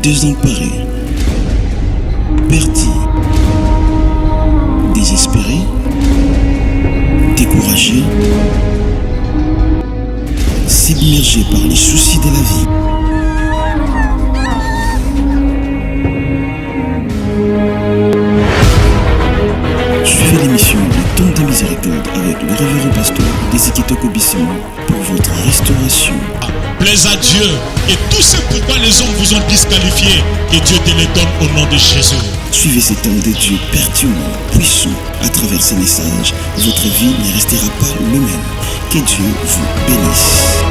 désemparé, perdu, désespéré, découragé, submergé par les soucis de la vie. Suivez l'émission Le Temps des Miséricordes avec le révérend pasteur Desikitoko Bissimo pour votre restauration. Plaise à Dieu et tout ce pourquoi les hommes vous ont disqualifié, que Dieu te les donne au nom de Jésus. Suivez cet homme de Dieu pertinent, puissant. À travers ces messages, votre vie ne restera pas le même. Que Dieu vous bénisse.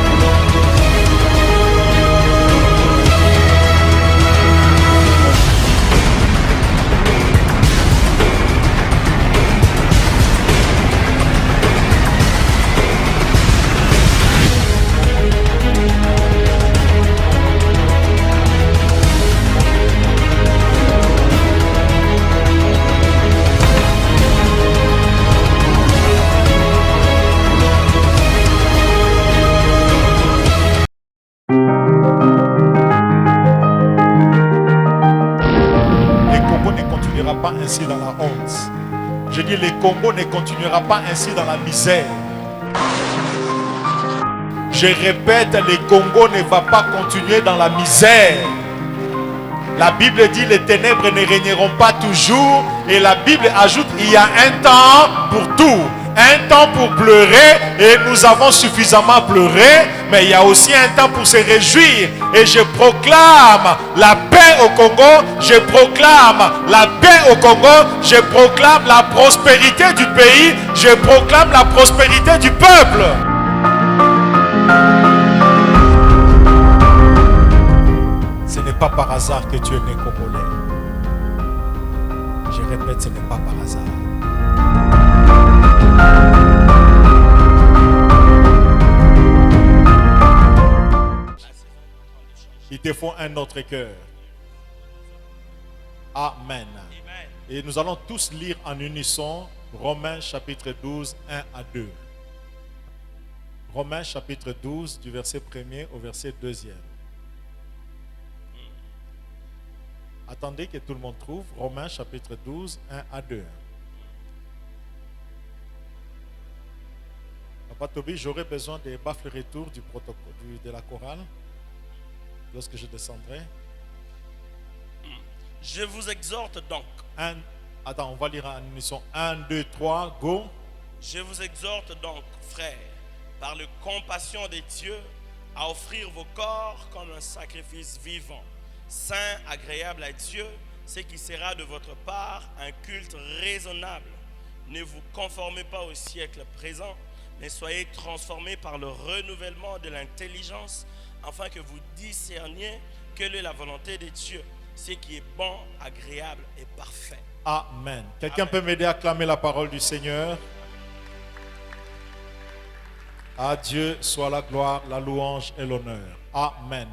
Ainsi dans la honte. Je dis, le Congo ne continuera pas ainsi dans la misère. Je répète, le Congo ne va pas continuer dans la misère. La Bible dit, les ténèbres ne régneront pas toujours. Et la Bible ajoute, il y a un temps pour tout. Un temps pour pleurer, et nous avons suffisamment pleuré, mais il y a aussi un temps pour se réjouir. Et je proclame la paix au Congo, je proclame la paix au Congo, je proclame la prospérité du pays, je proclame la prospérité du peuple. Ce n'est pas par hasard que tu es né congolais. Je répète, ce n'est pas par hasard. Il te faut un autre cœur. Amen. Et nous allons tous lire en unisson Romains chapitre 12, 1 à 2. Romains chapitre 12 du verset 1er au verset 2e. Attendez que tout le monde trouve. Romains chapitre 12, 1 à 2. Papa Toby, j'aurais besoin des baffles retour du protocole de la chorale lorsque je descendrai. Je vous exhorte donc. Attends, on va lire en unisson. 1, 2, 3, go. Je vous exhorte donc, frères, par la compassion de Dieu, à offrir vos corps comme un sacrifice vivant, saint, agréable à Dieu, ce qui sera de votre part un culte raisonnable. Ne vous conformez pas au siècle présent, mais soyez transformés par le renouvellement de l'intelligence, afin que vous discerniez quelle est la volonté de Dieu, ce qui est bon, agréable et parfait. Amen. Quelqu'un peut m'aider à acclamer la parole du Seigneur? À Dieu soit la gloire, la louange et l'honneur. Amen.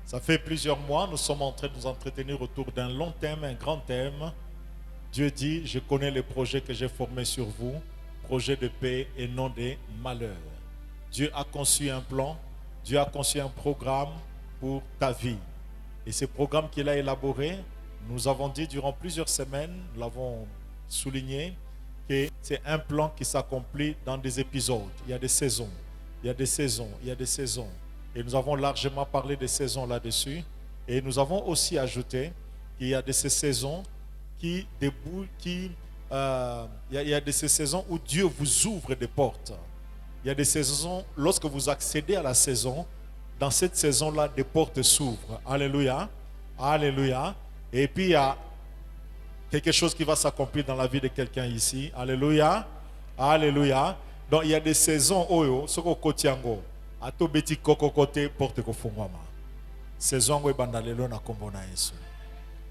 Ça fait plusieurs mois, nous sommes en train de nous entretenir autour d'un long thème, un grand thème. Dieu dit, je connais les projets que j'ai formés sur vous, projets de paix et non de malheur. Dieu a conçu un plan, Dieu a conçu un programme pour ta vie. Et ce programme qu'il a élaboré, nous avons dit durant plusieurs semaines, nous l'avons souligné, que c'est un plan qui s'accomplit dans des épisodes. Il y a des saisons, il y a des saisons, il y a des saisons. Et nous avons largement parlé des saisons là-dessus. Et nous avons aussi ajouté qu'il y a de ces saisons qui débouchent, il y a de ces saisons où Dieu vous ouvre des portes. Il y a des saisons, lorsque vous accédez à la saison, dans cette saison-là, des portes s'ouvrent. Alléluia. Alléluia. Et puis, il y a quelque chose qui va s'accomplir dans la vie de quelqu'un ici. Alléluia. Alléluia. Donc, il y a des saisons, ce qu'on kotiango, ato beti koko kote porte ko fungwama. Saison où bandalelo na kombona yesu.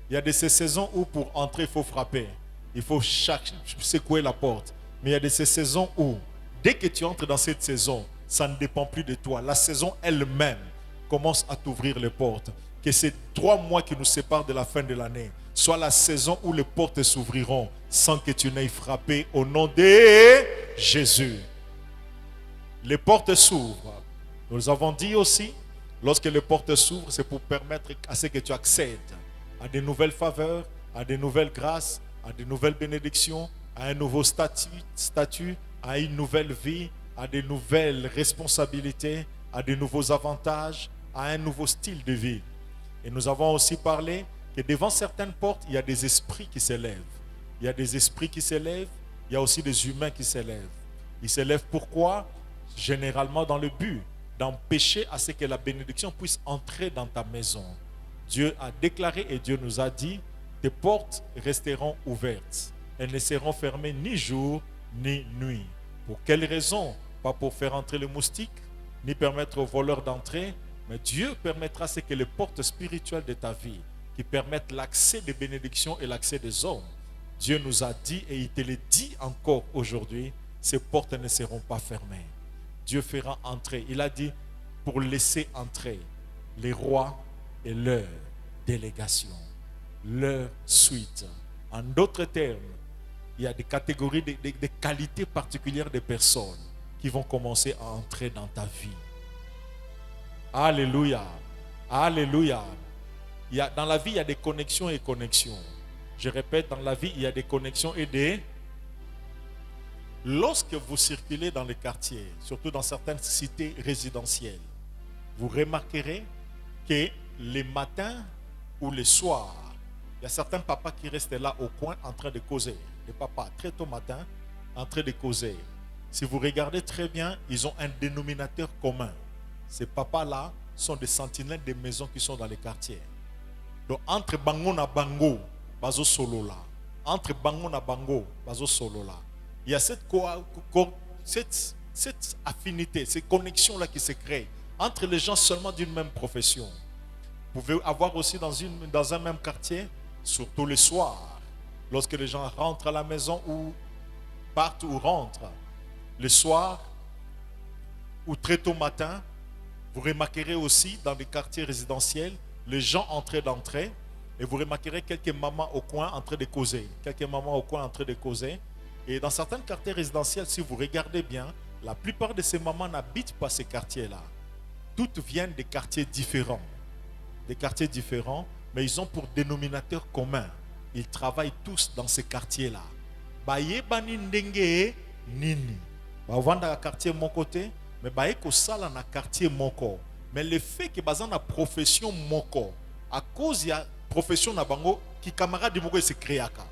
Il y a de ces saisons où pour entrer, il faut frapper. Il faut secouer la porte. Mais il y a de ces saisons où, dès que tu entres dans cette saison, ça ne dépend plus de toi. La saison elle-même commence à t'ouvrir les portes. Que ces 3 mois qui nous séparent de la fin de l'année soit la saison où les portes s'ouvriront sans que tu n'aies frappé au nom de Jésus. Les portes s'ouvrent. Nous avons dit aussi, Lorsque les portes s'ouvrent, c'est pour permettre à ce que tu accèdes à de nouvelles faveurs, à de nouvelles grâces, à de nouvelles bénédictions, à un nouveau statut, à une nouvelle vie, à de nouvelles responsabilités, à de nouveaux avantages, à un nouveau style de vie. Et nous avons aussi parlé que devant certaines portes, il y a des esprits qui s'élèvent. Il y a des esprits qui s'élèvent, il y a aussi des humains qui s'élèvent. Ils s'élèvent pourquoi? Généralement dans le but d'empêcher à ce que la bénédiction puisse entrer dans ta maison. Dieu a déclaré et Dieu nous a dit, tes portes resteront ouvertes. Elles ne seront fermées ni jour ni nuit. Pour quelle raison? Pas pour faire entrer le moustique, ni permettre aux voleurs d'entrer, mais Dieu permettra ce que les portes spirituelles de ta vie, qui permettent l'accès des bénédictions et l'accès des hommes. Dieu nous a dit, et il te le dit encore aujourd'hui, ces portes ne seront pas fermées. Dieu fera entrer. Il a dit, pour laisser entrer les rois et leur délégation, leur suite. En d'autres termes, il y a des catégories, des qualités particulières de personnes qui vont commencer à entrer dans ta vie. Alléluia. Alléluia. Dans la vie, il y a des connexions et connexions. Je répète, dans la vie, il y a des connexions et des... Lorsque vous circulez dans les quartiers, surtout dans certaines cités résidentielles, vous remarquerez que les matins ou les soirs, il y a certains papas qui restent là au coin en train de causer. Les papas, très tôt matin, en train de causer. Si vous regardez très bien, ils ont un dénominateur commun. Ces papas-là sont des sentinelles des maisons qui sont dans les quartiers. Donc, entre bango na bango, bazo solo là. Entre bango na bango, bazo solo là. Il y a cette affinité, cette connexion-là qui se crée entre les gens seulement d'une même profession. Vous pouvez avoir aussi dans un même quartier, surtout les soirs, lorsque les gens rentrent à la maison ou partent ou rentrent, le soir ou très tôt matin, vous remarquerez aussi dans les quartiers résidentiels, les gens d'entrer et vous remarquerez quelques mamans au coin en train de causer. Quelques mamans au coin en train de causer. Et dans certains quartiers résidentiels, si vous regardez bien, la plupart de ces mamans n'habitent pas ces quartiers-là. Toutes viennent des quartiers différents. Des quartiers différents, mais ils ont pour dénominateur commun. Ils travaillent tous dans ces quartiers-là. Baye bani ndenge nini. Ba vanda na quartier mon côté, mais baye ko sala na quartier moko. Mais le fait que bazan na profession moko, à cause ya profession na bango qui camarade moko se créaka.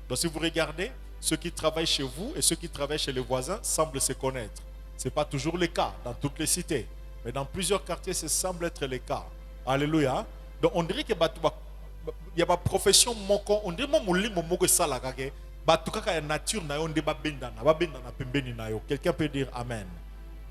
Donc si vous regardez, ceux qui travaillent chez vous et ceux qui travaillent chez les voisins semblent se connaître. Ce n'est pas toujours le cas dans toutes les cités. Mais dans plusieurs quartiers, ça semble être le cas. Alléluia. Donc on dirait que il y a une profession moko, on dirait que nature quelqu'un peut dire amen.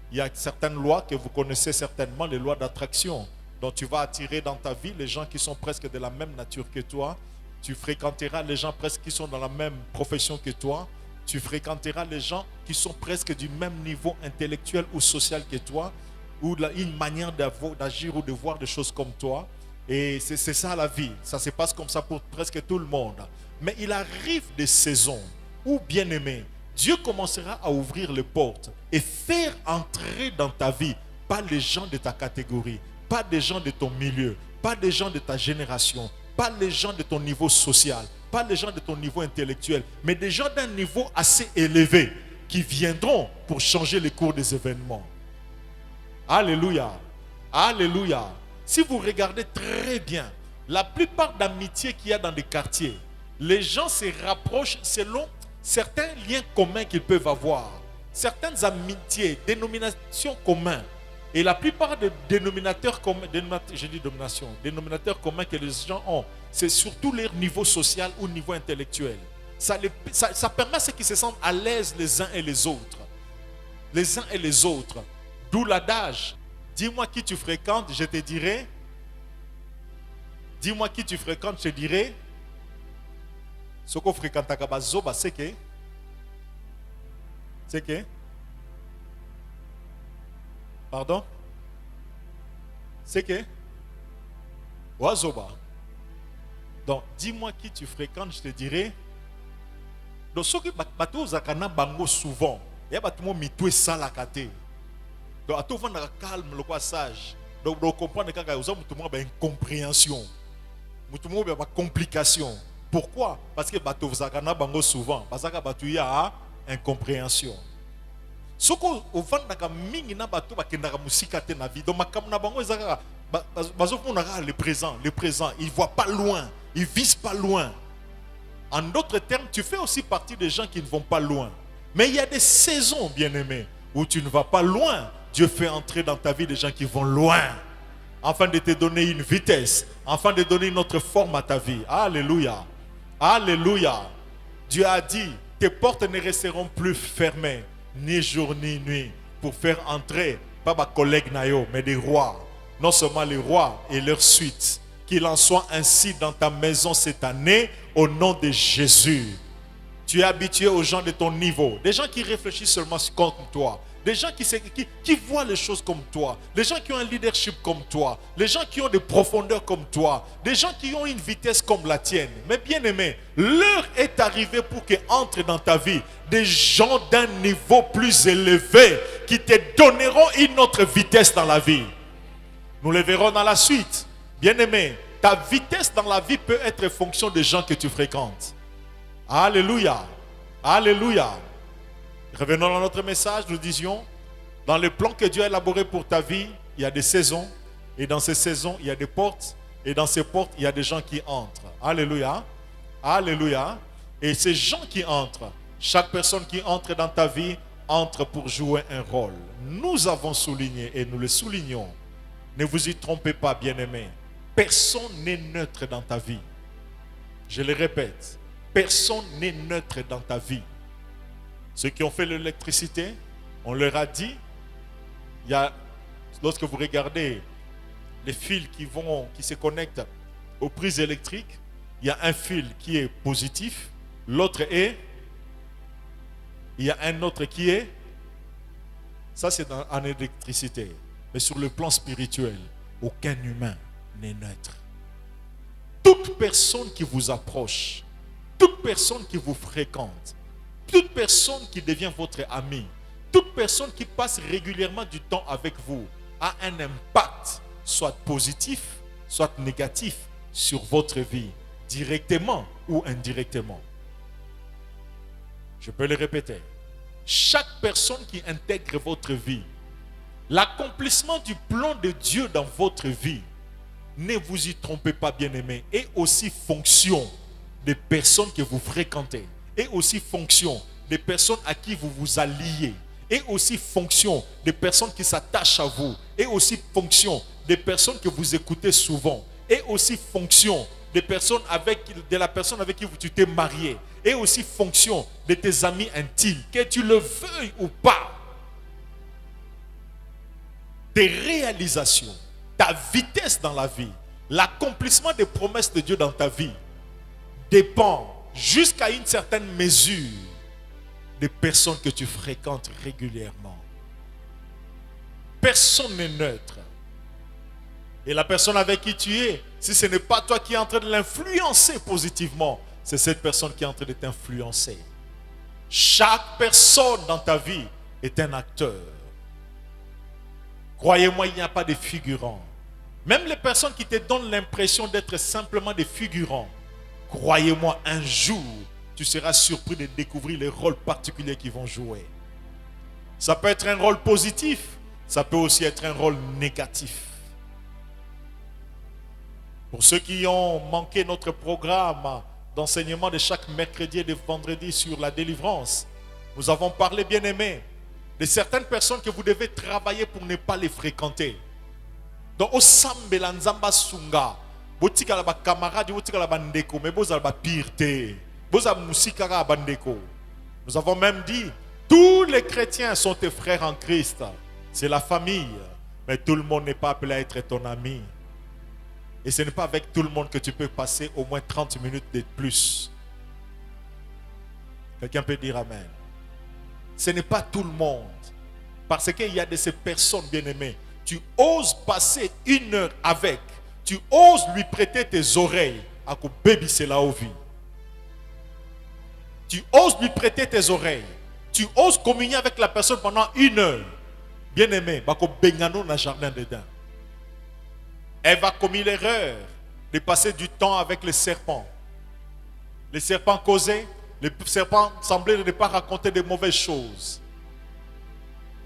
Il y a certaines lois que vous connaissez certainement, les lois d'attraction. Donc tu vas attirer dans ta vie les gens qui sont presque de la même nature que toi. Tu fréquenteras les gens presque qui sont dans la même profession que toi. Tu fréquenteras les gens qui sont presque du même niveau intellectuel ou social que toi, ou une manière d'agir ou de voir des choses comme toi. Et c'est ça la vie. Ça se passe comme ça pour presque tout le monde. Mais il arrive des saisons où, bien aimé, Dieu commencera à ouvrir les portes et faire entrer dans ta vie, pas les gens de ta catégorie, pas des gens de ton milieu, pas des gens de ta génération, pas les gens de ton niveau social, pas les gens de ton niveau intellectuel, mais des gens d'un niveau assez élevé qui viendront pour changer le cours des événements. Alléluia. Alléluia. Si vous regardez très bien, la plupart d'amitiés qu'il y a dans des quartiers, les gens se rapprochent selon certains liens communs qu'ils peuvent avoir. Certaines amitiés, dénominations communes. Et la plupart des dénominateurs communs, dénominateurs communs que les gens ont, c'est surtout leur niveau social ou niveau intellectuel. Ça permet à ceux qui se sentent à l'aise les uns et les autres. Les uns et les autres. D'où l'adage. Dis-moi qui tu fréquentes, je te dirai. Dis-moi qui tu fréquentes, je te dirai. Ce qu'on fréquente à Kabazoba, c'est que. C'est que. Pardon? C'est que? Wazoba. Donc, dis-moi qui tu fréquentes, je te dirai. Donc, ceux qui bateau zakana bango souvent, il y a bateau mitoué salakate. Donc, à tout le monde calme, le quoi sage. Donc, vous comprenez quand vous avez une incompréhension. Vous avez une complication. Pourquoi? Parce que vous avez souvent. Parce que vous avez une incompréhension. Ce que vous avez fait, le présent, ils ne voient pas loin, ils ne visent pas loin. En d'autres termes, tu fais aussi partie des gens qui ne vont pas loin. Mais il y a des saisons, bien-aimés, où tu ne vas pas loin. Dieu fait entrer dans ta vie des gens qui vont loin, afin de te donner une vitesse, afin de donner une autre forme à ta vie. Alléluia. Alléluia. Dieu a dit, tes portes ne resteront plus fermées, ni jour ni nuit, pour faire entrer, pas ma collègue Nayo, mais des rois. Non seulement les rois et leur suite. Qu'il en soit ainsi dans ta maison cette année, au nom de Jésus. Tu es habitué aux gens de ton niveau, des gens qui réfléchissent seulement comme toi, des gens qui voient les choses comme toi, des gens qui ont un leadership comme toi, des gens qui ont des profondeurs comme toi, des gens qui ont une vitesse comme la tienne. Mais bien aimé, l'heure est arrivée pour qu'entrent dans ta vie des gens d'un niveau plus élevé qui te donneront une autre vitesse dans la vie. Nous le verrons dans la suite. Bien aimé, ta vitesse dans la vie peut être fonction des gens que tu fréquentes. Alléluia. Alléluia. Revenons à notre message, nous disions, dans le plan que Dieu a élaboré pour ta vie, il y a des saisons, et dans ces saisons, il y a des portes, et dans ces portes, il y a des gens qui entrent. Alléluia. Alléluia. Et ces gens qui entrent, chaque personne qui entre dans ta vie, entre pour jouer un rôle. Nous avons souligné, et nous le soulignons, ne vous y trompez pas, bien-aimés. Personne n'est neutre dans ta vie. Je le répète, personne n'est neutre dans ta vie. Ceux qui ont fait l'électricité, on leur a dit, il y a, lorsque vous regardez les fils qui se connectent aux prises électriques, il y a un fil qui est positif, l'autre est, il y a un autre qui est, ça c'est en électricité. Mais sur le plan spirituel, aucun humain n'est neutre. Toute personne qui vous approche, toute personne qui vous fréquente, toute personne qui devient votre ami, toute personne qui passe régulièrement du temps avec vous a un impact, soit positif, soit négatif, sur votre vie, directement ou indirectement. Je peux le répéter. Chaque personne qui intègre votre vie, l'accomplissement du plan de Dieu dans votre vie, ne vous y trompez pas, bien-aimés, est aussi fonction des personnes que vous fréquentez, est aussi fonction des personnes à qui vous vous alliez, est aussi fonction des personnes qui s'attachent à vous, est aussi fonction des personnes que vous écoutez souvent, est aussi fonction des personnes de la personne avec qui tu t'es marié, est aussi fonction de tes amis intimes, que tu le veuilles ou pas. Tes réalisations, ta vitesse dans la vie, l'accomplissement des promesses de Dieu dans ta vie dépend jusqu'à une certaine mesure des personnes que tu fréquentes régulièrement. Personne n'est neutre. Et la personne avec qui tu es, si ce n'est pas toi qui es en train de l'influencer positivement, c'est cette personne qui est en train de t'influencer. Chaque personne dans ta vie est un acteur. Croyez-moi, il n'y a pas de figurants. Même les personnes qui te donnent l'impression d'être simplement des figurants, croyez-moi, un jour, tu seras surpris de découvrir les rôles particuliers qu'ils vont jouer. Ça peut être un rôle positif, ça peut aussi être un rôle négatif. Pour ceux qui ont manqué notre programme d'enseignement de chaque mercredi et de vendredi sur la délivrance, nous avons parlé, bien aimés, de certaines personnes que vous devez travailler pour ne pas les fréquenter. Donc, au sambela nzamba sunga, botika la ba camarade, botika la bandeko, mais boza la ba pirte, boza musikara bandeko. Nous avons même dit, tous les chrétiens sont tes frères en Christ. C'est la famille, mais tout le monde n'est pas appelé à être ton ami. Et ce n'est pas avec tout le monde que tu peux passer au moins 30 minutes de plus. Quelqu'un peut dire amen. Ce n'est pas tout le monde. Parce qu'il y a de ces personnes bien-aimées. Tu oses passer 1 heure avec. Tu oses lui prêter tes oreilles. À quoi baby c'est la vie. Tu oses lui prêter tes oreilles. Tu oses communier avec la personne pendant 1 heure. Bien-aimé, bako bengano na jardin dedans. Ève a commis l'erreur de passer du temps avec les serpents. Les serpents causaient, les serpents semblaient ne pas raconter de mauvaises choses.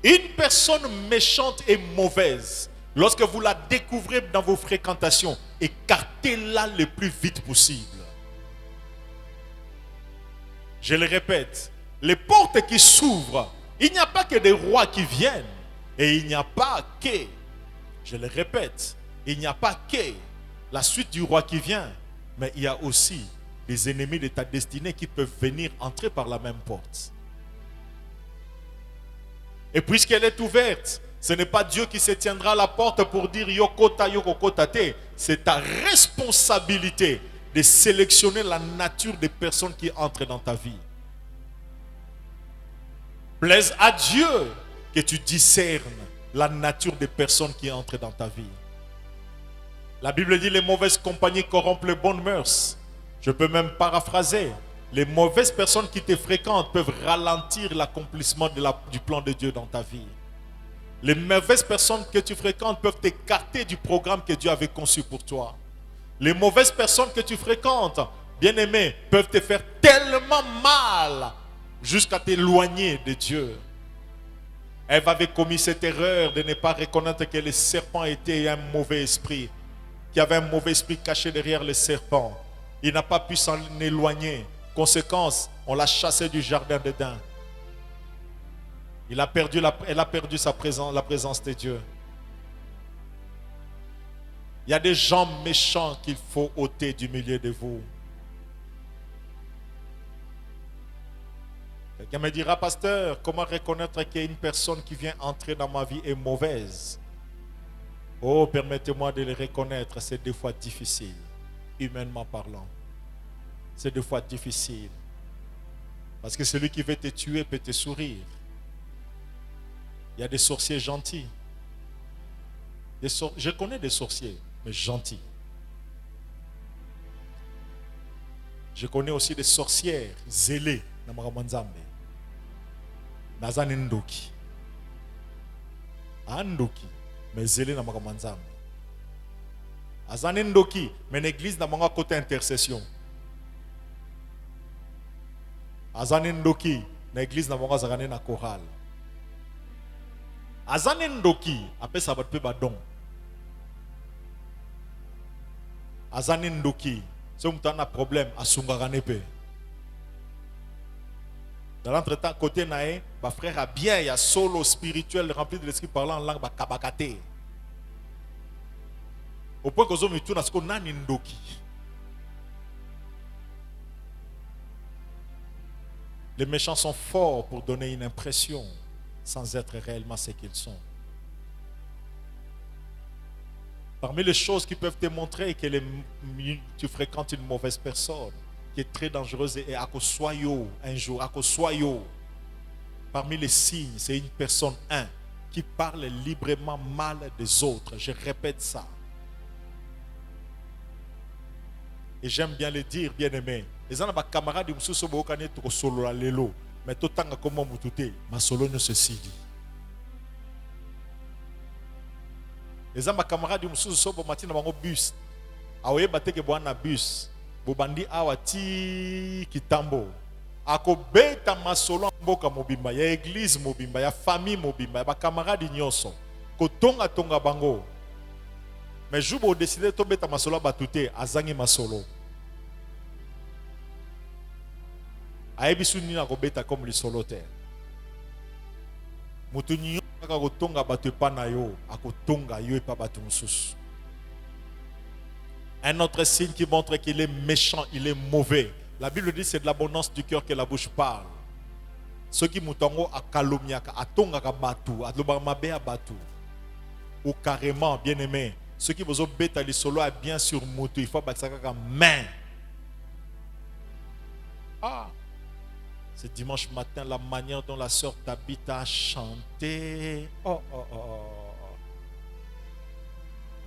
Une personne méchante et mauvaise, lorsque vous la découvrez dans vos fréquentations, écartez-la le plus vite possible. Je le répète, les portes qui s'ouvrent, il n'y a pas que des rois qui viennent. Et il n'y a pas que, je le répète, il n'y a pas que la suite du roi qui vient, mais il y a aussi les ennemis de ta destinée qui peuvent venir entrer par la même porte. Et puisqu'elle est ouverte, ce n'est pas Dieu qui se tiendra à la porte pour dire Yokota, Yokokota te. C'est ta responsabilité de sélectionner la nature des personnes qui entrent dans ta vie. Plaise à Dieu que tu discernes la nature des personnes qui entrent dans ta vie. La Bible dit les mauvaises compagnies corrompent les bonnes mœurs. Je peux même paraphraser. Les mauvaises personnes qui te fréquentent peuvent ralentir l'accomplissement du plan de Dieu dans ta vie. Les mauvaises personnes que tu fréquentes peuvent t'écarter du programme que Dieu avait conçu pour toi. Les mauvaises personnes que tu fréquentes, bien-aimés, peuvent te faire tellement mal jusqu'à t'éloigner de Dieu. Ève avait commis cette erreur de ne pas reconnaître que le serpent était un mauvais esprit, qu'il y avait un mauvais esprit caché derrière le serpent. Il n'a pas pu s'en éloigner. Conséquence, on l'a chassé du jardin d'Éden. Elle a perdu la présence de Dieu. Il y a des gens méchants qu'il faut ôter du milieu de vous. Quelqu'un me dira, pasteur, comment reconnaître qu'une personne qui vient entrer dans ma vie est mauvaise? Oh, permettez-moi de le reconnaître, c'est des fois difficile, humainement parlant. C'est des fois difficile. Parce que celui qui veut te tuer peut te sourire. Il y a des sorciers gentils. Je connais des sorciers, mais gentils. Je connais aussi des sorcières zélées. Nazani ndoki. Andoki. Mais zélé na makamanzambe. Azani ndoki. Mais l'église n'a pas côté intercession. Azani ndoki. L'église n'a pas zagane na chorale. Azani ndoki. Après ça va te badon. Azani ndoki. Si vous avez un problème, asungagane pe. Dans l'entretemps, côté naé, ma frère a bien, il y a solo spirituel rempli de l'esprit parlant en langue, ba kabakate. Au point que vous avez tout ce qu'on a n'indoki. Les méchants sont forts pour donner une impression sans être réellement ce qu'ils sont. Parmi les choses qui peuvent te montrer que tu fréquentes une mauvaise personne, qui est très dangereuse et à soyo un jour, à soyo. Parmi les signes, c'est une personne qui parle librement mal des autres. Je répète ça. Et j'aime bien le dire, bien aimé. Les gens ont des camarades qui sont solo la lelo, mais tout le temps comme moi mutute, ma solo ne se sidi. Les gens ont des camarades qui sont solo matin dans bus. Aoye bateke boana bus. Bobandi awati kitambo. Ako beta masolo mboka mobimba ya église mobimba ya famille mobimba ya ba camarade nyonso. Ko tonga tonga bango. Mais jubo décider to beta masolo batute azangi masolo. Ayebisu ni na ko beta comme le soloter. Mutu nyo ka ko tonga batu pa na yo, ako tonga yo pa batu mususu. Un autre signe qui montre qu'il est méchant, il est mauvais. La Bible dit que c'est de l'abondance du cœur que la bouche parle. Ceux qui moutongo a kalomniaka, a tongaka batu, a lobamabe a batu. Ou carrément, bien aimé, ceux qui vous ont bêta les solo a bien sur moutou, il faut que ça main. Ah, c'est dimanche matin, la manière dont la sœur Tabitha a chanté. Oh, oh, oh, oh.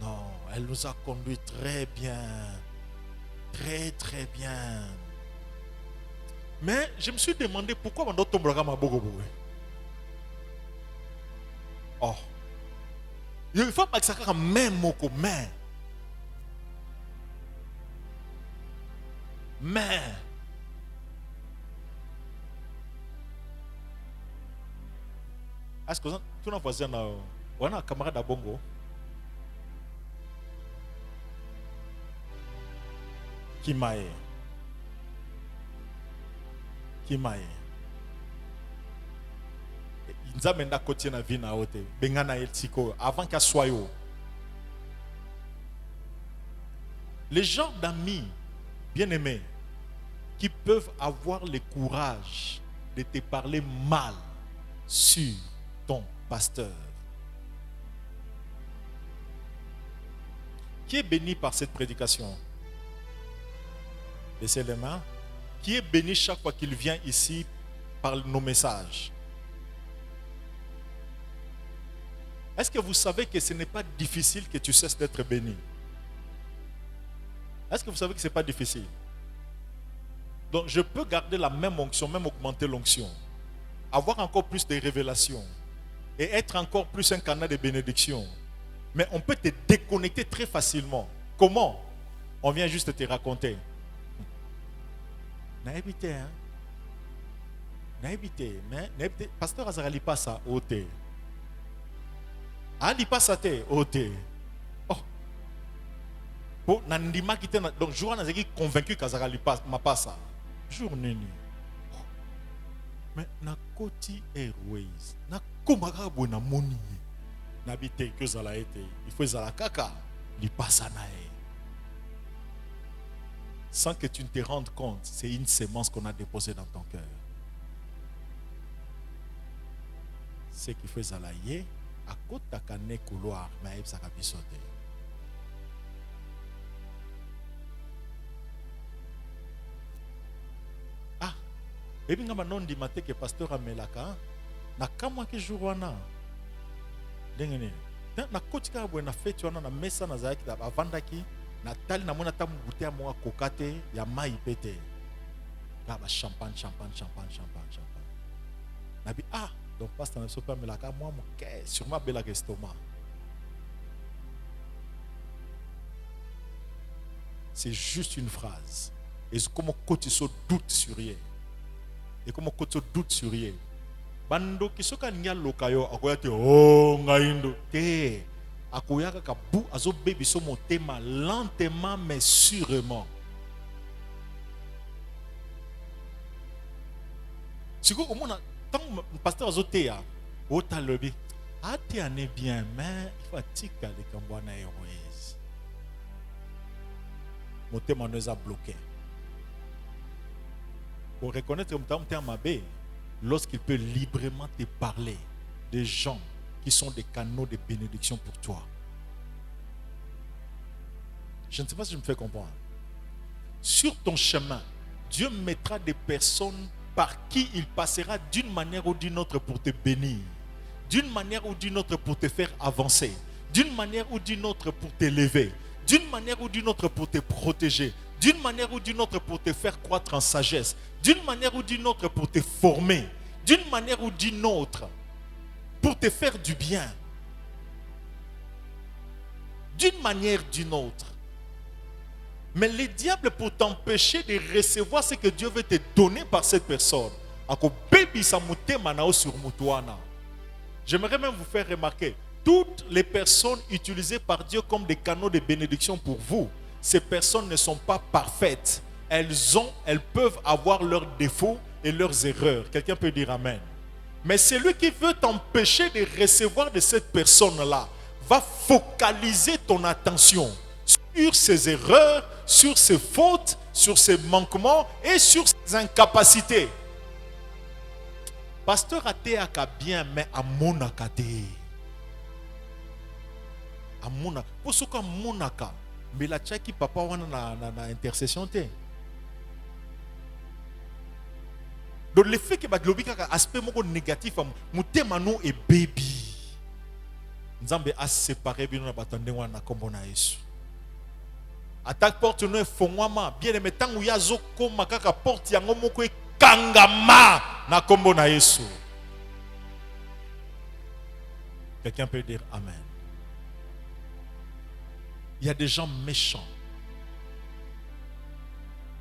Non, elle nous a conduit très bien. Très, très bien. Mais je me suis demandé pourquoi on doit tomber à Mabogo. Oh. Il faut pas que ça soit même mot comme main. Mais est-ce que tu n'as voisin un camarade à Bongo qui m'a nzamenda kotie na vie na ote bengana eltiko avant qu'à soyo. Les gens d'amis bien-aimés qui peuvent avoir le courage de te parler mal sur ton pasteur. Qui est béni par cette prédication? Laissez les mains. Qui est béni chaque fois qu'il vient ici par nos messages? Est-ce que vous savez que ce n'est pas difficile que tu cesses d'être béni? Est-ce que vous savez que ce n'est pas difficile? Donc je peux garder la même onction, même augmenter l'onction, avoir encore plus de révélations et être encore plus un canal de bénédiction. Mais on peut te déconnecter très facilement. Comment? On vient juste te raconter. Naïbité, hein? Naïbité, mais pasteur Azarali passe à ôter. Ali passe à te ôter. Oh. Bon, nandima qui te donc jour on a convaincu qu'Azarali passe ma passe. Jour nini. Mais na koti airways na komaka bona moni. N'habite que ça l'a été. Il faut ça la kaka. Il passe à nae. Sans que tu ne te rendes compte, c'est une sémence qu'on a déposée dans ton cœur. C'est qu'il faut ça la yé. À côté de la couloir, mais ça va sauter. Ah, et bien maintenant dit matin que pasteur Amelaka, na kama ke jourwana. Dengene. Na côté ka bo na fête wana na mesa na zaki da avandaki na tali na mona tamu butea mo kokate ya mai pete. Ka ba champagne. Na bi ah donc, pasteur ne pas me la moi, mon cœur, sûrement bel estomac. C'est juste une phrase. Et comment côté se doute sur rien. Et comment côté doute sur rien. Bando qui soka nya lokayo akoyate oh ngaindo te akoyaka ka bu azo baby so motema lentement mais sûrement. Siko au moins tant le pasteur Azotea, au talobi, ah tu en es bien, mais il faut tika les cambouana héroïs. Mon thème nous a bloqué. Pour reconnaître que mon thème mabé, lorsqu'il peut librement te parler des gens qui sont des canaux de bénédiction pour toi. Je ne sais pas si je me fais comprendre. Sur ton chemin, Dieu mettra des personnes par qui il passera d'une manière ou d'une autre pour te bénir, d'une manière ou d'une autre pour te faire avancer, d'une manière ou d'une autre pour t'élever, d'une manière ou d'une autre pour te protéger, d'une manière ou d'une autre pour te faire croître en sagesse, d'une manière ou d'une autre pour te former, d'une manière ou d'une autre pour te faire du bien, d'une manière ou d'une autre. Mais le diable, pour t'empêcher de recevoir ce que Dieu veut te donner par cette personne, j'aimerais même vous faire remarquer, toutes les personnes utilisées par Dieu comme des canaux de bénédiction pour vous, ces personnes ne sont pas parfaites. Elles peuvent avoir leurs défauts et leurs erreurs. Quelqu'un peut dire Amen. Mais celui qui veut t'empêcher de recevoir de cette personne-là va focaliser ton attention sur ses erreurs, sur ses fautes, sur ses manquements et sur ses incapacités. Pasteur Ateaka bien, mais à Monaka. À Monaka. Pour ce qu'à Monaka, mais la tchaki papa wana na intercession te. Donc le fait que badlobi kaka aspect moko négatif mutemano et baby. Nzambe a séparé bino na batande wana kombo na Yesu. Attaque porte no fongwama bien aimé tangu yazo koma kaka porte yango moko kangama na kombo na Yesu. Quelqu'un peut dire Amen. Il y a des gens méchants.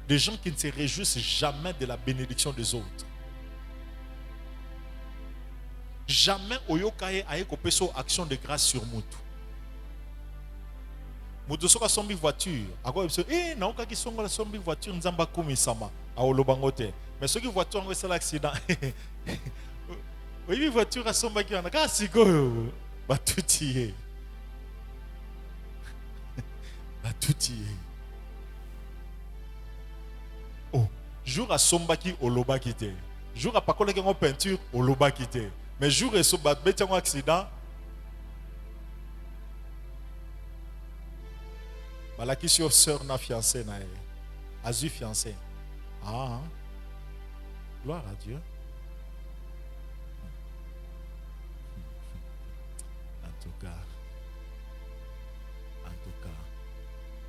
Des gens qui ne se réjouissent jamais de la bénédiction des autres. Jamais oyokaye aye kopeso action de grâce sur mutu. Mutu soka sombi voiture, ako ebiso na oka ki songo la sombi voiture nzamba kumisama aolobango te. Mais ceux qui voiture ont fait l'accident. Oui, voiture a somba ki ana ka sikoyo ba tutiye. Ba tutiye. Oh, jour à somba ki oloba kite. Jour à pakola ki en peinture oloba kite. Mais jour et so bat beti un accident. Balaki sur sœur na fiancé na azu fiancé. Ah. Gloire à Dieu. En tout cas.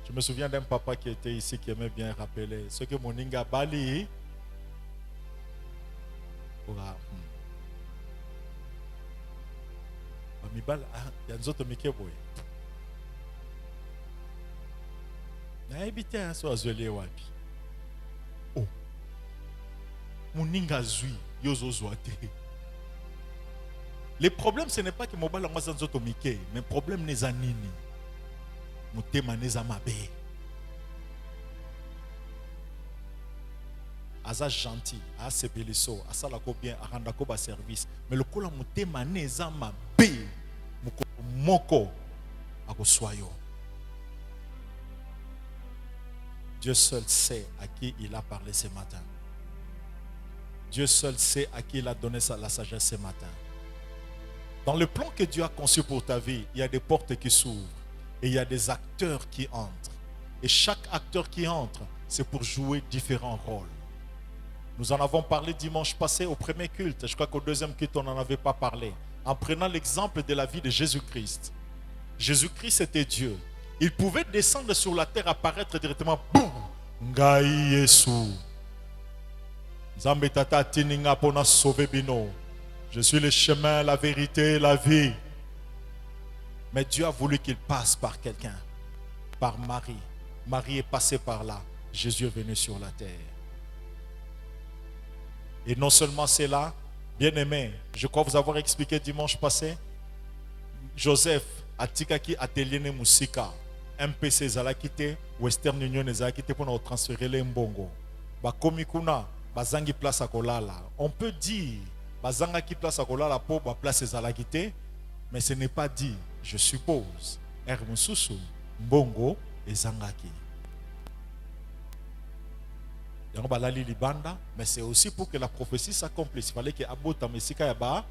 Je me souviens d'un papa qui était ici qui aimait bien rappeler ce que Moninga Bali. Il y a des autres qui sont oh, Moninga zui yozo zoate. Le problème ce n'est pas que mobile en mazan zoto mike, mais le problème n'est pas nini. Mutema neza mabe. Aza gentil, asa beliso, asa la ko bien, aranda ko ba service. Mais le kola mutema neza mabe. Moko akoswayo. Dieu seul sait à qui il a parlé ce matin. Dieu seul sait à qui il a donné la sagesse ce matin. Dans le plan que Dieu a conçu pour ta vie, il y a des portes qui s'ouvrent et il y a des acteurs qui entrent. Et chaque acteur qui entre, c'est pour jouer différents rôles. Nous en avons parlé dimanche passé au premier culte. Je crois qu'au deuxième culte, on n'en avait pas parlé. En prenant l'exemple de la vie de Jésus-Christ. Jésus-Christ était Dieu. Il pouvait descendre sur la terre, apparaître directement. Boum! Ngai Yesu. Nzambe tata tininga pona sauver bino. Je suis le chemin, la vérité, la vie. Mais Dieu a voulu qu'il passe par quelqu'un. Par Marie. Marie est passée par là. Jésus est venu sur la terre. Et non seulement c'est là, bien-aimé, je crois vous avoir expliqué dimanche passé, Joseph atikaki atelier ne musika, MPC zalakite, Western Union zalakite pour transférer les mbongo. Ba komikuna, bazangi place à kolala. On peut dire bazanga ki place à kolala pour ba place zalakite, mais ce n'est pas dit, je suppose. Hermususu, mbongo et zangaki. Mais c'est aussi pour que la prophétie s'accomplisse. Il fallait que Abota Messika Yaba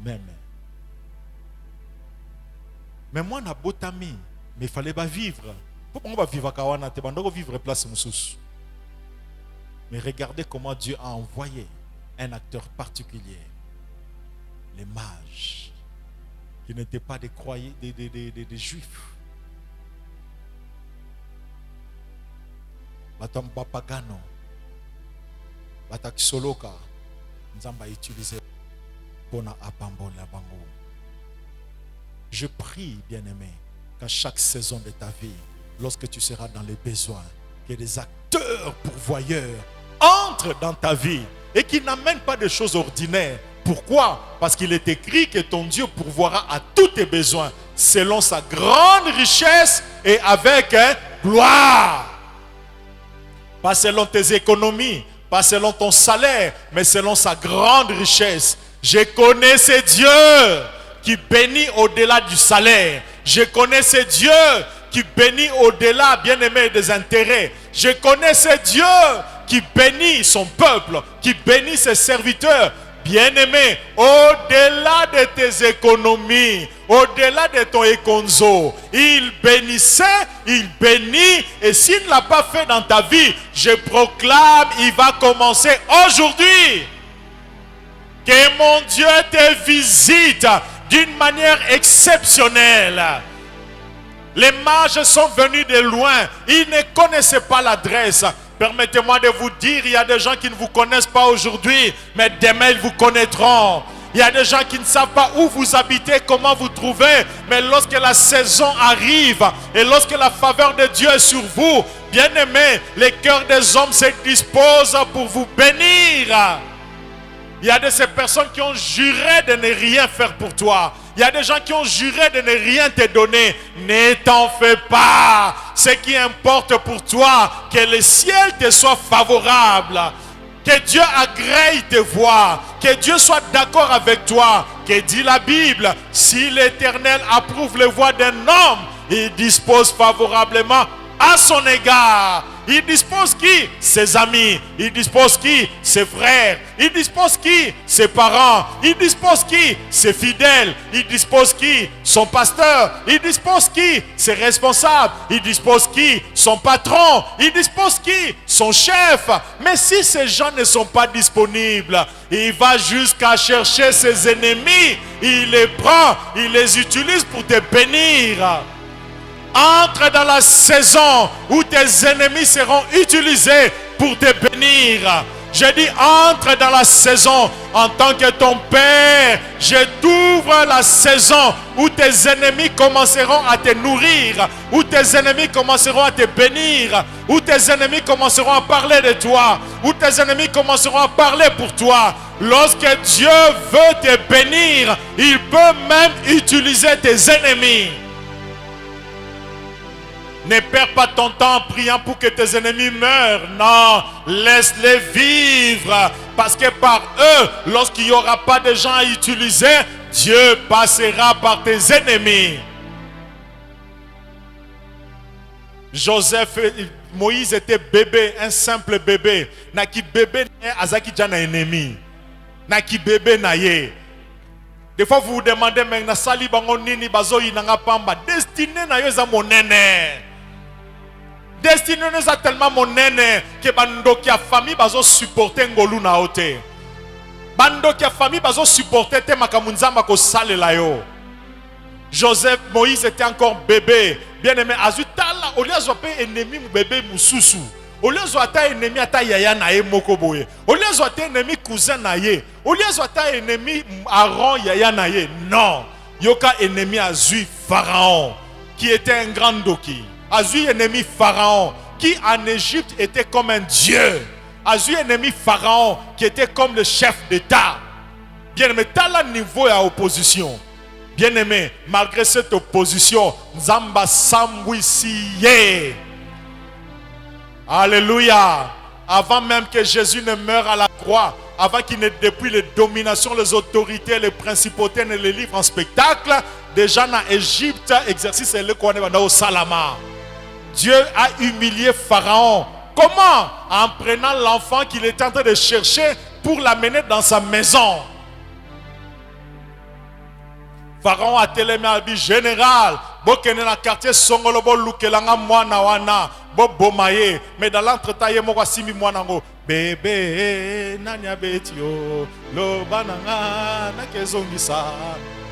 même. Mais moi, na botami, mais il fallait pas vivre. Pourquoi on va vivre à Kawana? Tu vas vivre place Moussous. Mais regardez comment Dieu a envoyé un acteur particulier. Les mages, qui n'étaient pas des croyants, des juifs. Batam Bapagano. Batak Soloka, Nzamba utilisé pour apambola bango. Je prie, bien-aimé, qu'à chaque saison de ta vie, lorsque tu seras dans les besoins, que des acteurs pourvoyeurs entrent dans ta vie et qui n'amènent pas des choses ordinaires. Pourquoi? Parce qu'il est écrit que ton Dieu pourvoira à tous tes besoins selon sa grande richesse et avec gloire. Pas selon tes économies, pas selon ton salaire, mais selon sa grande richesse. Je connais ce Dieu qui bénit au-delà du salaire. Je connais ce Dieu qui bénit au-delà, bien-aimé, des intérêts. Je connais ce Dieu qui bénit son peuple, qui bénit ses serviteurs. Bien-aimé, au-delà de tes économies, au-delà de ton éconzo, il bénissait, il bénit, et s'il ne l'a pas fait dans ta vie, je proclame, il va commencer aujourd'hui. Que mon Dieu te visite d'une manière exceptionnelle. Les mages sont venus de loin, ils ne connaissaient pas l'adresse. Permettez-moi de vous dire, il y a des gens qui ne vous connaissent pas aujourd'hui, mais demain ils vous connaîtront. Il y a des gens qui ne savent pas où vous habitez, comment vous trouvez. Mais lorsque la saison arrive et lorsque la faveur de Dieu est sur vous, bien-aimés, les cœurs des hommes se disposent pour vous bénir. Il y a de ces personnes qui ont juré de ne rien faire pour toi. Il y a des gens qui ont juré de ne rien te donner. Ne t'en fais pas. Ce qui importe pour toi, que le ciel te soit favorable. Que Dieu agrée tes voies. Que Dieu soit d'accord avec toi. Que dit la Bible, si l'Éternel approuve les voies d'un homme, il dispose favorablement à son égard. Il dispose qui? Ses amis. Il dispose qui? Ses frères. Il dispose qui? Ses parents. Il dispose qui? Ses fidèles. Il dispose qui? Son pasteur. Il dispose qui? Ses responsables. Il dispose qui? Son patron. Il dispose qui? Son chef. Mais si ces gens ne sont pas disponibles, il va jusqu'à chercher ses ennemis. Il les prend. Il les utilise pour te bénir. Entre dans la saison où tes ennemis seront utilisés pour te bénir. Je dis entre dans la saison en tant que ton Père. Je t'ouvre la saison où tes ennemis commenceront à te nourrir, où tes ennemis commenceront à te bénir, où tes ennemis commenceront à parler de toi, où tes ennemis commenceront à parler pour toi. Lorsque Dieu veut te bénir, il peut même utiliser tes ennemis. Ne perds pas ton temps en priant pour que tes ennemis meurent. Non, laisse-les vivre. Parce que par eux, lorsqu'il n'y aura pas de gens à utiliser, Dieu passera par tes ennemis. Moïse était bébé, un simple bébé. Naki bébé azaki jana ennemi. Naki bébé naye. Des fois vous vous demandez mais na sali bango nini bazo inanga pamba. Destiné na yo za monene. Destiné nous a tellement monene que bandoki a famille bazo supporter ngolu na ote. Bandoki a famille bazo supporter te makamunzamba ko salela yo. Joseph, Moïse était encore bébé. Bien aimé, azutala oliazo pe ennemi mu bébé mususu. Oliazo ata ennemi ata yaya na ye moko boye. Oliazo ata ennemi cousin na ye. Oliazo ata ennemi Aaron yaya na ye. Non. Yoka ennemi azui Pharaon qui était un grand doki. Azui ennemi Pharaon qui en Égypte était comme un dieu. Azui ennemi Pharaon qui était comme le chef d'État. Bien aimé, t'as le niveau à opposition. Bien aimé, malgré cette opposition, Nzamba Samwisiye. Alléluia. Avant même que Jésus ne meure à la croix, avant qu'il ne dépouille les dominations, les autorités, les principautés, ne les livre en spectacle, déjà dans Égypte, exercice le connaît au Salama. Dieu a humilié Pharaon. Comment? En prenant l'enfant qu'il était en train de chercher pour l'amener dans sa maison. Pharaon a télémé à dit général, bokene na quartier Songolo bo lukelanga mwana wana, bo bomaye, mais dans l'entretemps ye moko simi mwana ngo, bébé nanya betio, lo bananga na kezongisa.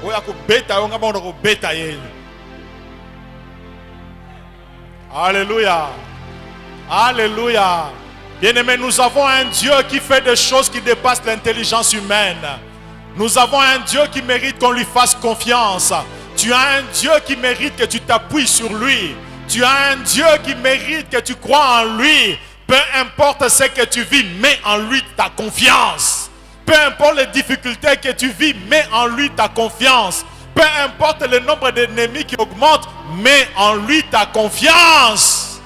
Oya ko beta yo ngaba ko beta ye. Alléluia. Alléluia. Bien-aimés, nous avons un Dieu qui fait des choses qui dépassent l'intelligence humaine. Nous avons un Dieu qui mérite qu'on lui fasse confiance. Tu as un Dieu qui mérite que tu t'appuies sur lui. Tu as un Dieu qui mérite que tu crois en lui. Peu importe ce que tu vis, mets en lui ta confiance. Peu importe les difficultés que tu vis, mets en lui ta confiance. Peu importe le nombre d'ennemis qui augmente, mets en lui ta confiance.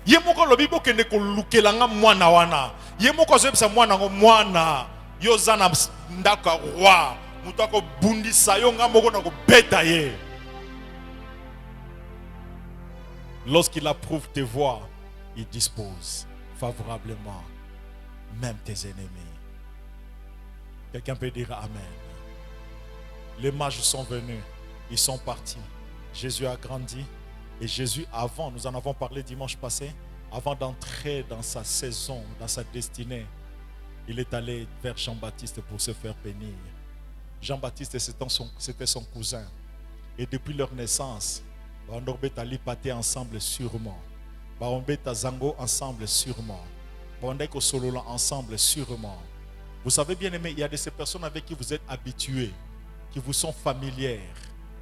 Yemoko lobibo kende ko lukelanga mwana wana. Yemoko zebisa mwana ngo mwana yozana ndaka roi mutako bundisa yo ngamoko na ko beta ye. Lorsqu'il approuve tes voies, il dispose favorablement même tes ennemis. Quelqu'un peut dire Amen. Les mages sont venus, ils sont partis. Jésus a grandi. Et Jésus, avant, nous en avons parlé dimanche passé, avant d'entrer dans sa saison, dans sa destinée, il est allé vers Jean-Baptiste pour se faire bénir. Jean-Baptiste, c'était son cousin. Et depuis leur naissance, ils étaient ensemble sûrement. Ils étaient ensemble sûrement. Ils étaient ensemble sûrement. Vous savez bien aimé, il y a de ces personnes avec qui vous êtes habitués, qui vous sont familières,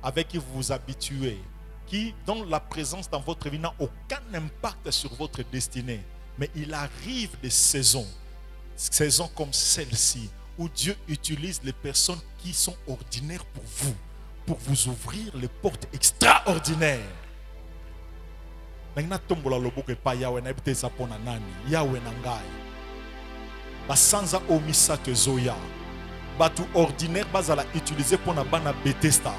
avec qui vous vous habituez, qui, dont la présence dans votre vie n'a aucun impact sur votre destinée. Mais il arrive des saisons comme celle-ci, où Dieu utilise les personnes qui sont ordinaires pour vous ouvrir les portes extraordinaires. Yahweh nangai basanza omisa kezoya batu ordinaire bazala utiliser pour na bana Bethesda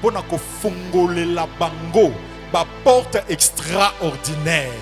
pour na kofongolela bango ba porte extraordinaire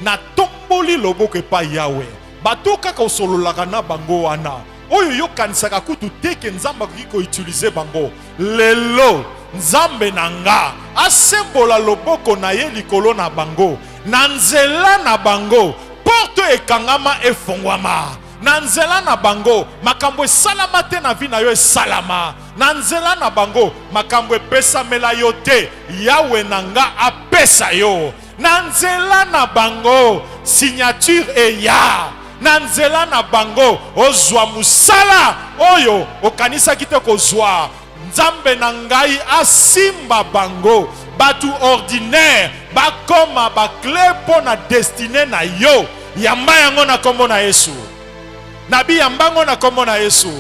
na tomboli loboko pa Yahweh batu kaka osololaka na bango wana oyo yokanisaka kutu teke nzamba ko utiliser bango lelo nzambe nanga asembola loboko na ye likolo na bango na nzela na bango porte ekangama efongwama na nzela na bango makambo esalama te na vi na yo esalama na nzela na bango makambo epesamela yo te Yahweh nanga apesa yo na nzela na bango signature eya na nzela na bango ozwa musala oyo okanisaki te kozwa nzambe na ngai asimba bango batu ordinaire bakoma bakle po na destine na yo yamba yango na kombo na Yesu nabi yambango na kombo na Yesu.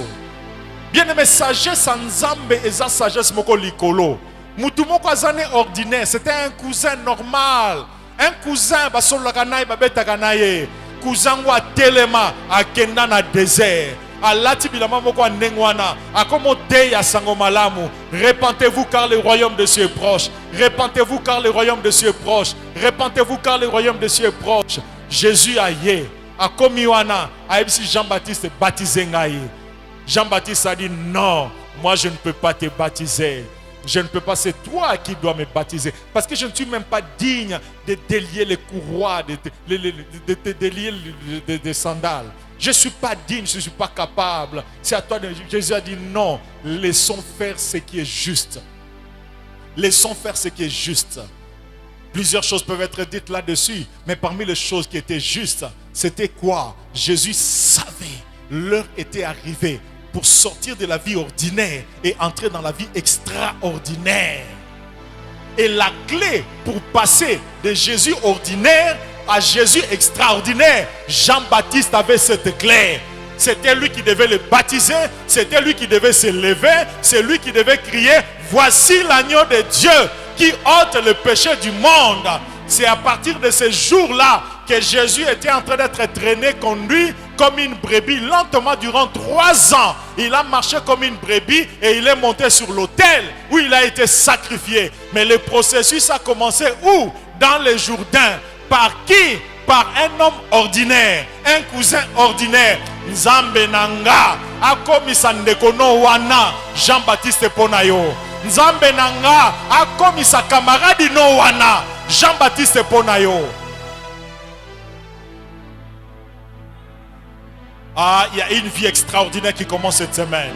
Bien-aimé, sagesse nzambe eza sagesse moko likolo mutu moko azane ordinaire, c'était un cousin normal, un cousin basolaka naye babetaka naye cousin wa telema akenda na désert alati bilama moko ndengwana akomo te ya sango malamu. Repentez-vous car le royaume de Dieu est proche. Repentez-vous car le royaume de Dieu est proche. Repentez-vous car le royaume de Dieu est proche. Jésus a yé akomi wana aebisi Jean-Baptiste baptisé ngai. Jean-Baptiste a dit non, moi je ne peux pas te baptiser. Je ne peux pas, c'est toi qui dois me baptiser. Parce que je ne suis même pas digne de délier les courroies, de délier des sandales. Je ne suis pas digne, je ne suis pas capable. C'est à toi de... Jésus a dit non, laissons faire ce qui est juste. Laissons faire ce qui est juste. Plusieurs choses peuvent être dites là-dessus, mais parmi les choses qui étaient justes, c'était quoi? Jésus savait, l'heure était arrivée pour sortir de la vie ordinaire et entrer dans la vie extraordinaire. Et la clé pour passer de Jésus ordinaire à Jésus extraordinaire, Jean-Baptiste avait cette clé. C'était lui qui devait le baptiser, c'était lui qui devait se lever, c'est lui qui devait crier « Voici l'agneau de Dieu qui ôte le péché du monde ». C'est à partir de ce jour-là que Jésus était en train d'être traîné, conduit comme une brebis lentement durant 3 ans. Il a marché comme une brebis et il est monté sur l'autel où il a été sacrifié. Mais le processus a commencé où? Dans le Jourdain. Par qui? Par un homme ordinaire, un cousin ordinaire. Nzambe nanga akomisa ndekono wana Jean-Baptiste Ponayo. Nzambe nanga akomisa camarade no wana Jean-Baptiste Ponayo. Ah, il y a une vie extraordinaire qui commence cette semaine.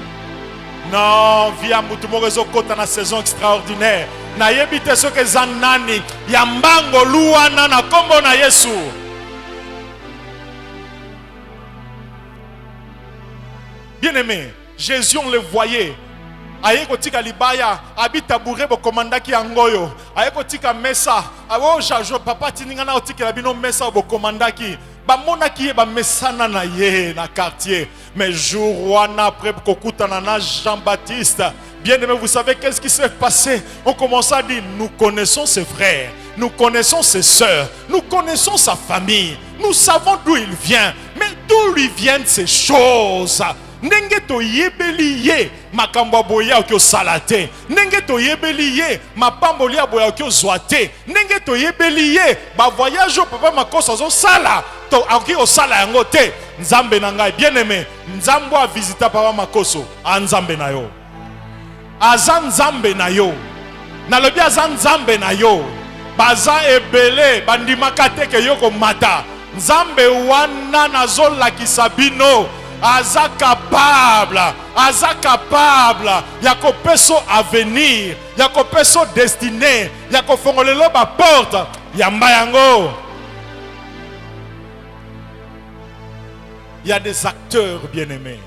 Non, via mutumorezo kota na saison extraordinaire. Na yebite so ke zanani yambango luana na kombo na Yesu. Bien-aimé, Jésus on le voyait. Ayeko tika libaya abita bouré bo komandaki angoyo. Ayeko tika mesa. Awo jajo papa tininga na otika bino mesa bo komandaki. Ba monaki ba mesana na ye na quartier. Mais jour wana après kokutana na Jean-Baptiste. Bien-aimé, vous savez qu'est-ce qui s'est passé? On commence à dire nous connaissons ses frères, nous connaissons ses sœurs, nous connaissons sa famille, nous savons d'où il vient, mais d'où lui viennent ces choses? Nenge to yebeliye makambo boya okyo salate, nenge to yebeliye mapamboli aboya okyo zwate, nenge to yebeliye ba voyage au papa makosa zo sala to okyo sala yango te. Nzambe na ngai bien-aimé, nzambo a visiter papa makoso a nzambe na yo. Aza nzambe na yo. Nalobi aza nzambe na yo. Baza ebele bandimaka te ke yo komata. Nzambe wana nazolakisa bino. Aza capable ya kopeso avenir, ya kopeso destiné, ya kofongolelo ba porte yamba yango. Il y a des acteurs bien-aimés.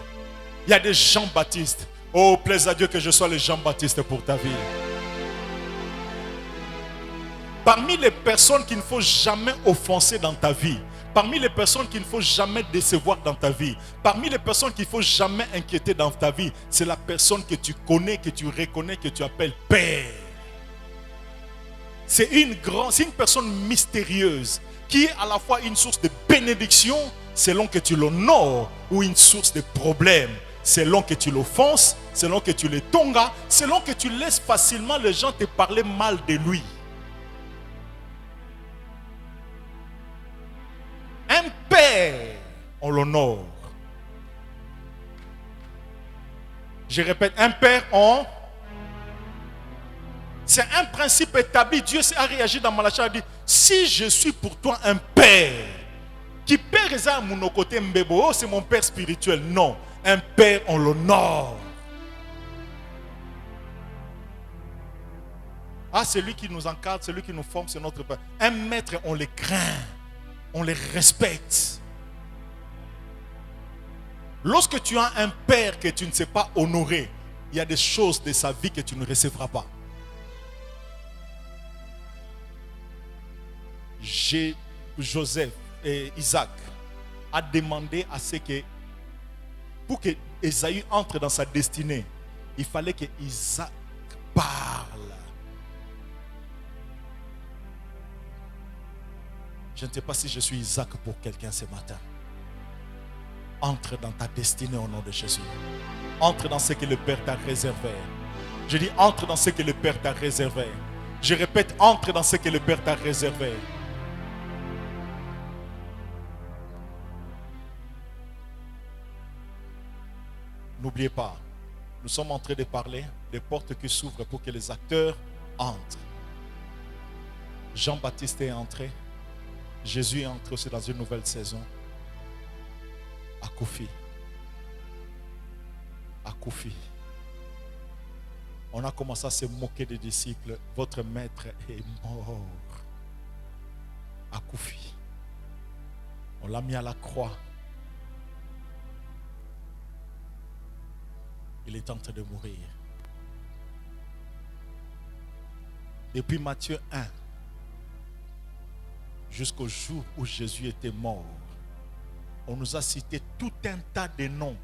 Il y a des Jean-Baptiste. Oh, plaise à Dieu que je sois le Jean-Baptiste pour ta vie. Parmi les personnes qu'il ne faut jamais offenser dans ta vie, parmi les personnes qu'il ne faut jamais décevoir dans ta vie, parmi les personnes qu'il ne faut jamais inquiéter dans ta vie, c'est la personne que tu connais, que tu reconnais, que tu appelles Père. C'est une personne mystérieuse qui est à la fois une source de bénédiction selon que tu l'honores ou une source de problème selon que tu l'offenses, selon que tu le tongas, selon que tu laisses facilement les gens te parler mal de lui. Un père, on l'honore. Je répète, un père, c'est un principe établi. Dieu a réagi dans Malachie, il a dit, si je suis pour toi un père, qui père est à mon côté mbebo, c'est mon père spirituel. Non, un père, on l'honore. Ah, celui qui nous encadre, celui qui nous forme, c'est notre père. Un maître, on les craint, on les respecte. Lorsque tu as un père que tu ne sais pas honorer, il y a des choses de sa vie que tu ne recevras pas. Joseph et Isaac a demandé à ce que, pour que Ésaü entre dans sa destinée, il fallait que Isaac parle. Je ne sais pas si je suis Isaac pour quelqu'un ce matin. Entre dans ta destinée au nom de Jésus. Entre dans ce que le Père t'a réservé. Je dis entre dans ce que le Père t'a réservé. Je répète, entre dans ce que le Père t'a réservé. N'oubliez pas, nous sommes en train de parler des portes qui s'ouvrent pour que les acteurs entrent. Jean-Baptiste est entré. Jésus est entré aussi dans une nouvelle saison. À Koufi. On a commencé à se moquer des disciples. Votre maître est mort. À Koufi. On l'a mis à la croix. Il est en train de mourir. Depuis Matthieu 1 jusqu'au jour où Jésus était mort, on nous a cité tout un tas de noms.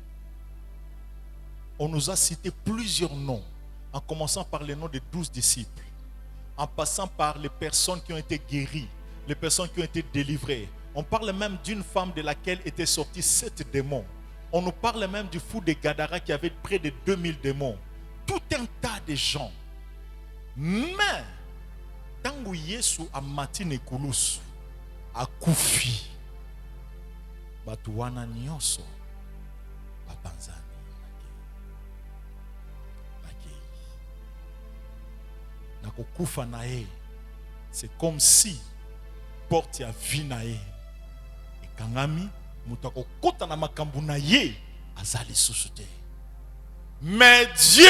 On nous a cité plusieurs noms, en commençant par les noms des 12 disciples, en passant par les personnes qui ont été guéries, les personnes qui ont été délivrées. On parle même d'une femme de laquelle étaient sortis 7 démons. On nous parle même du fou de Gadara qui avait près de 2000 démons. Tout un tas de gens. Mais, tangu Yesu a matine kulusu, a Koufi, batuwana nyoso, babanzani. Nakokufa nae, c'est comme si porte ya vie nae. Et kangami, mutako kota na makambu na ye, azali susute. Mais Dieu,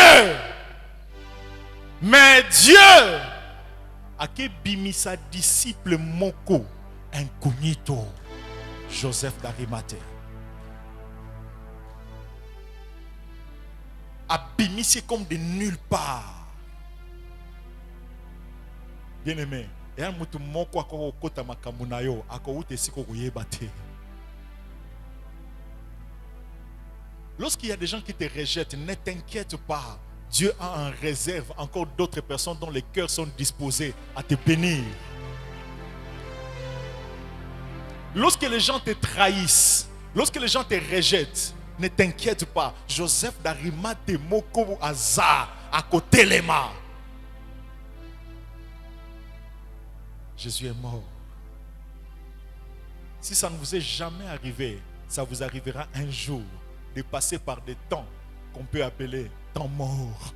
a ke bimisa disciple moko, incognito, Joseph d'Arimathée. A bimisi comme de nulle part. Bien aimé, et un mutu moko akoko kota makambu na yo, akoute siko koyeba te. Lorsqu'il y a des gens qui te rejettent, ne t'inquiète pas. Dieu a en réserve encore d'autres personnes dont les cœurs sont disposés à te bénir. Lorsque les gens te trahissent, lorsque les gens te rejettent, ne t'inquiète pas. Joseph d'Arimathée moko aza à côté les mains. Jésus est mort. Si ça ne vous est jamais arrivé, ça vous arrivera un jour de passer par des temps qu'on peut appeler temps mort.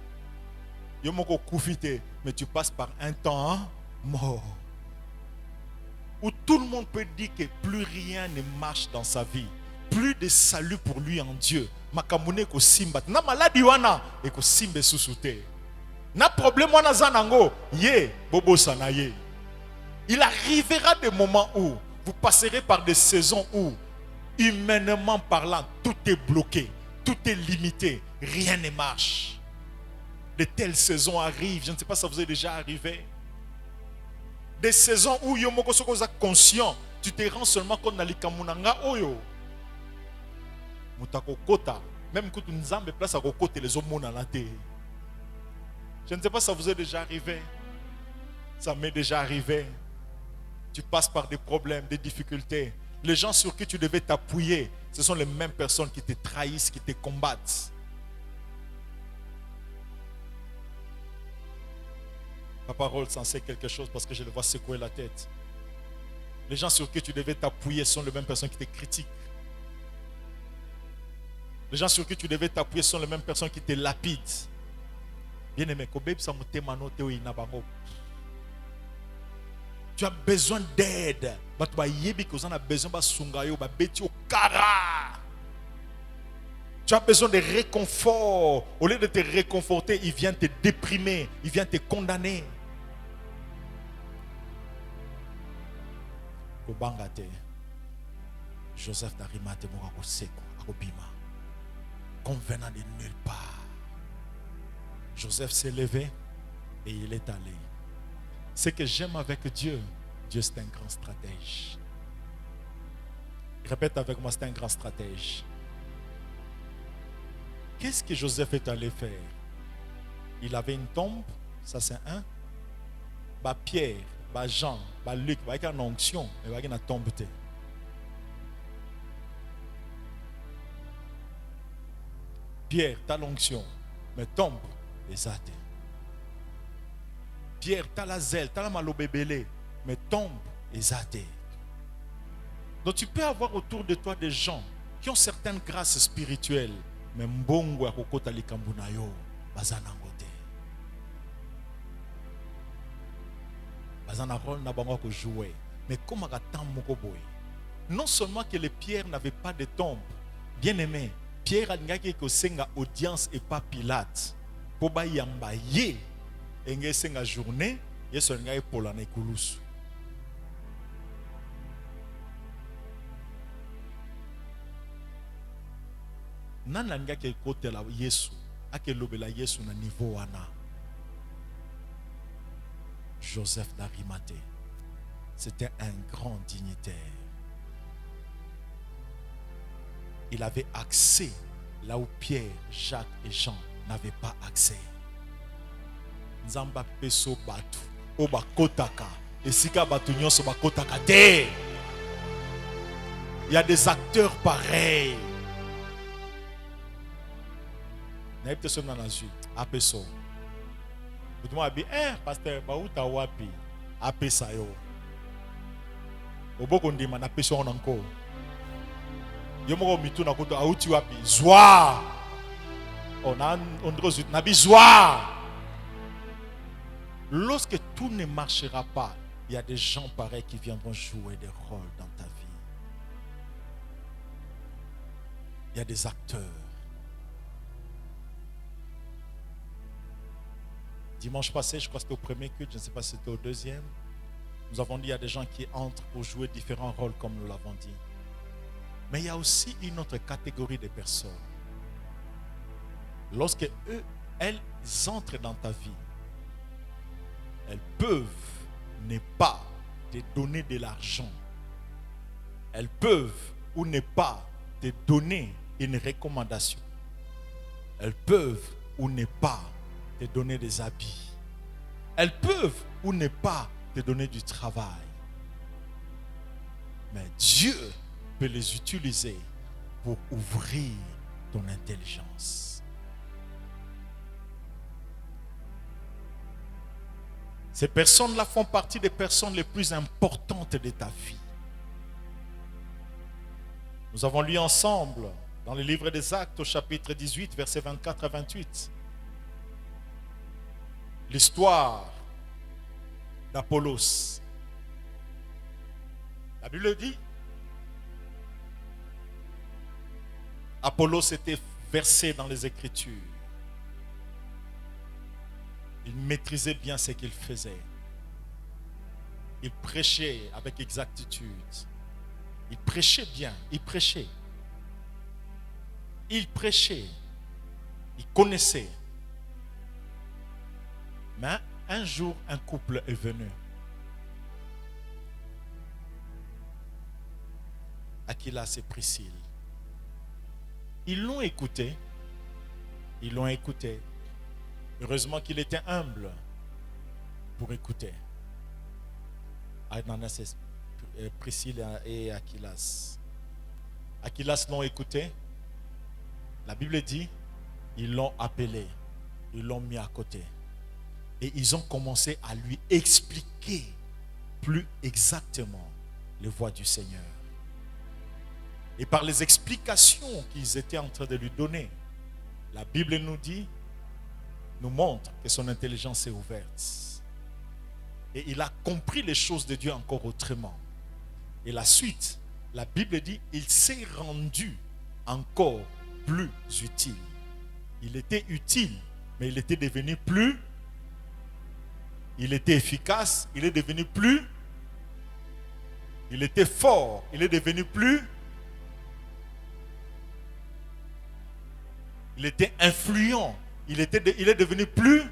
Yomoko koufite, mais tu passes par un temps mort. Où tout le monde peut dire que plus rien ne marche dans sa vie. Plus de salut pour lui en Dieu. Makamune ko simba. Na maladie wana et ko simbe susute. Na problème wana zanango. Ye bobo sanaye. Il arrivera des moments où vous passerez par des saisons où, humainement parlant, tout est bloqué. tout est limité, rien ne marche. De telles saisons arrivent, je ne sais pas si ça vous est déjà arrivé. Des saisons où yomoko soko za conscient, tu te rends seulement compte na likamunanga oyo. Mutako kota, même quand tu nzambe place à côté les hommes na te. Je ne sais pas si ça vous est déjà arrivé. Ça m'est déjà arrivé. Tu passes par des problèmes, des difficultés. Les gens sur qui tu devais t'appuyer, ce sont les mêmes personnes qui te trahissent, qui te combattent. Ma parole s'en sait quelque chose parce que je le vois secouer la tête. Les gens sur qui tu devais t'appuyer sont les mêmes personnes qui te critiquent. Les gens sur qui tu devais t'appuyer sont les mêmes personnes qui te lapident. Bien aimé, tu as besoin d'aide. Tu as besoin Tu as besoin de réconfort. Au lieu de te réconforter, il vient te déprimer, il vient te condamner. Joseph d'Arimathée convenant de nulle part. Joseph s'est levé et il est allé. Ce que j'aime avec Dieu, Dieu c'est un grand stratège. Répète avec moi, c'est un grand stratège. Qu'est-ce que Joseph est allé faire? Il avait une tombe, ça c'est un. Pierre, Jean, Luc, avec une onction, mais avec une tombe. Pierre, tu as l'onction, mais tombe, les athées. Pierre, tu as la zèle, tu as la malobébélé, mais tombe, les athées. Donc tu peux avoir autour de toi des gens qui ont certaines grâces spirituelles, mais mbongo ya kokota likambo na yo bazanango te. Bazana rôle na bango ko jouer, mais comme à temps moko boy. Non seulement que les pierres n'avaient pas de tombe, bien aimé, Pierre a dit que senga audience et pas Pilate. Pour ba yamba ye, enge senga journée, yeso ngai pour la nekulusu. Nana nga ke kote la Yesu, ake lobela Yesu na niveau wana. Joseph d'Arimathée, c'était un grand dignitaire. Il avait accès là où Pierre, Jacques et Jean n'avaient pas accès. Nzamba peso batu, oba kotaka, esika batu nyonso ba kotaka te. Il y a des acteurs pareils. Naïpte son dans la suite, apeso. Vous demandez bien, pasteur, baouta wapi, apesa yo. Obo kondi mana peso on encore. Yomoko mitu na koto auti wapi, zwa. On a ondrozut nabi zwa. Lorsque tout ne marchera pas, il y a des gens pareils qui viendront jouer des rôles dans ta vie. Il y a des acteurs. Dimanche passé, je crois que c'était au premier culte, je ne sais pas si c'était au deuxième. Nous avons dit qu'il y a des gens qui entrent pour jouer différents rôles comme nous l'avons dit. Mais il y a aussi une autre catégorie de personnes. Lorsque elles entrent dans ta vie, elles peuvent ne pas te donner de l'argent. Elles peuvent ou ne pas te donner une recommandation. Elles peuvent ou ne pas te donner des habits. Elles peuvent ou ne pas te donner du travail. Mais Dieu peut les utiliser pour ouvrir ton intelligence. Ces personnes-là font partie des personnes les plus importantes de ta vie. Nous avons lu ensemble dans le livre des Actes au chapitre 18, versets 24 à 28. L'histoire d'Apollos. La Bible dit, Apollos était versé dans les Écritures. Il maîtrisait bien ce qu'il faisait. Il prêchait avec exactitude. Il prêchait bien, il prêchait. il prêchait, il connaissait. Mais un jour, un couple est venu. Aquilas et Priscille. Ils l'ont écouté. Ils l'ont écouté. Heureusement qu'il était humble pour écouter. Ananias, Priscille et Aquilas. Aquilas l'ont écouté. La Bible dit, ils l'ont appelé. Ils l'ont mis à côté. Et ils ont commencé à lui expliquer plus exactement les voies du Seigneur. Et par les explications qu'ils étaient en train de lui donner, la Bible nous montre que son intelligence est ouverte. Et il a compris les choses de Dieu encore autrement. Et la suite, la Bible dit, il s'est rendu encore plus utile. Il était utile, mais il était devenu plus. Il était efficace, il est devenu plus. Il était fort, il est devenu plus. Il était influent. Il est devenu plus.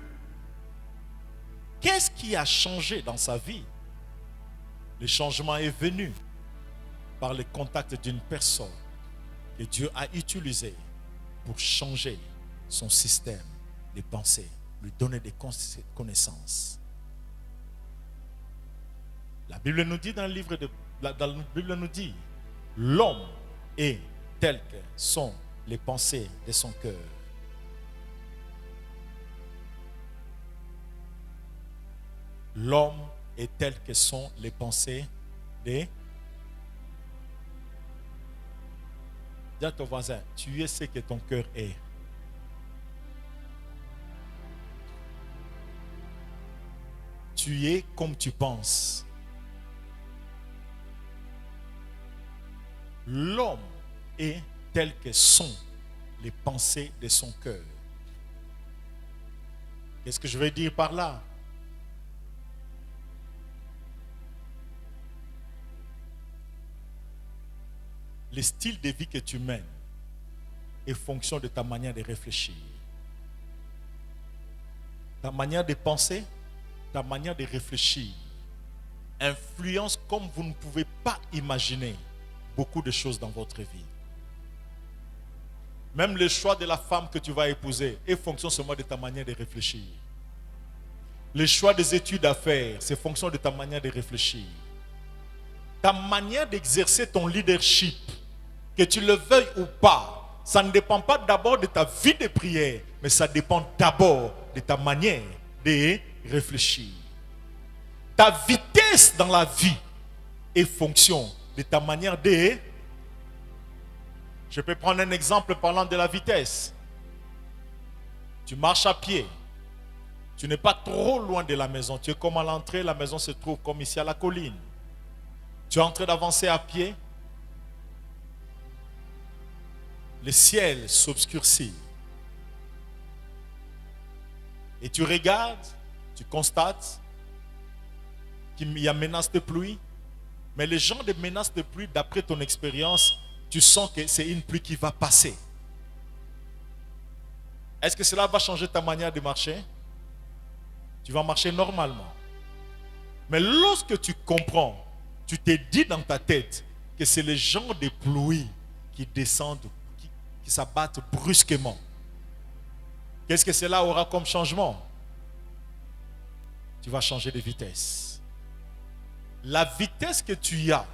Qu'est-ce qui a changé dans sa vie? Le changement est venu par le contact d'une personne que Dieu a utilisée pour changer son système de pensée, lui donner des connaissances. La Bible nous dit dans le livre la Bible nous dit, l'homme est tel que sont les pensées de son cœur. L'homme est tel que sont les pensées des. Dis à ton voisin, tu es ce que ton cœur est. Tu es comme tu penses. L'homme est tel que sont les pensées de son cœur. Qu'est-ce que je veux dire par là? Le style de vie que tu mènes est fonction de ta manière de réfléchir. Ta manière de penser, ta manière de réfléchir influence comme vous ne pouvez pas imaginer beaucoup de choses dans votre vie. Même le choix de la femme que tu vas épouser est fonction seulement de ta manière de réfléchir. Le choix des études à faire, c'est fonction de ta manière de réfléchir. Ta manière d'exercer ton leadership, que tu le veuilles ou pas, ça ne dépend pas d'abord de ta vie de prière, mais ça dépend d'abord de ta manière de réfléchir. Ta vitesse dans la vie est fonction de ta manière de. Je peux prendre un exemple parlant de la vitesse. Tu marches à pied. Tu n'es pas trop loin de la maison. Tu es comme à l'entrée, la maison se trouve comme ici à la colline. Tu es en train d'avancer à pied. Le ciel s'obscurcit. Et tu regardes, tu constates qu'il y a menace de pluie. Mais les gens de menace de pluie, d'après ton expérience, tu sens que c'est une pluie qui va passer. Est-ce que cela va changer ta manière de marcher? Tu vas marcher normalement. Mais lorsque tu comprends, tu te dis dans ta tête que c'est le genre de pluie qui descendent, qui s'abattent brusquement. Qu'est-ce que cela aura comme changement? Tu vas changer de vitesse. La vitesse que tu as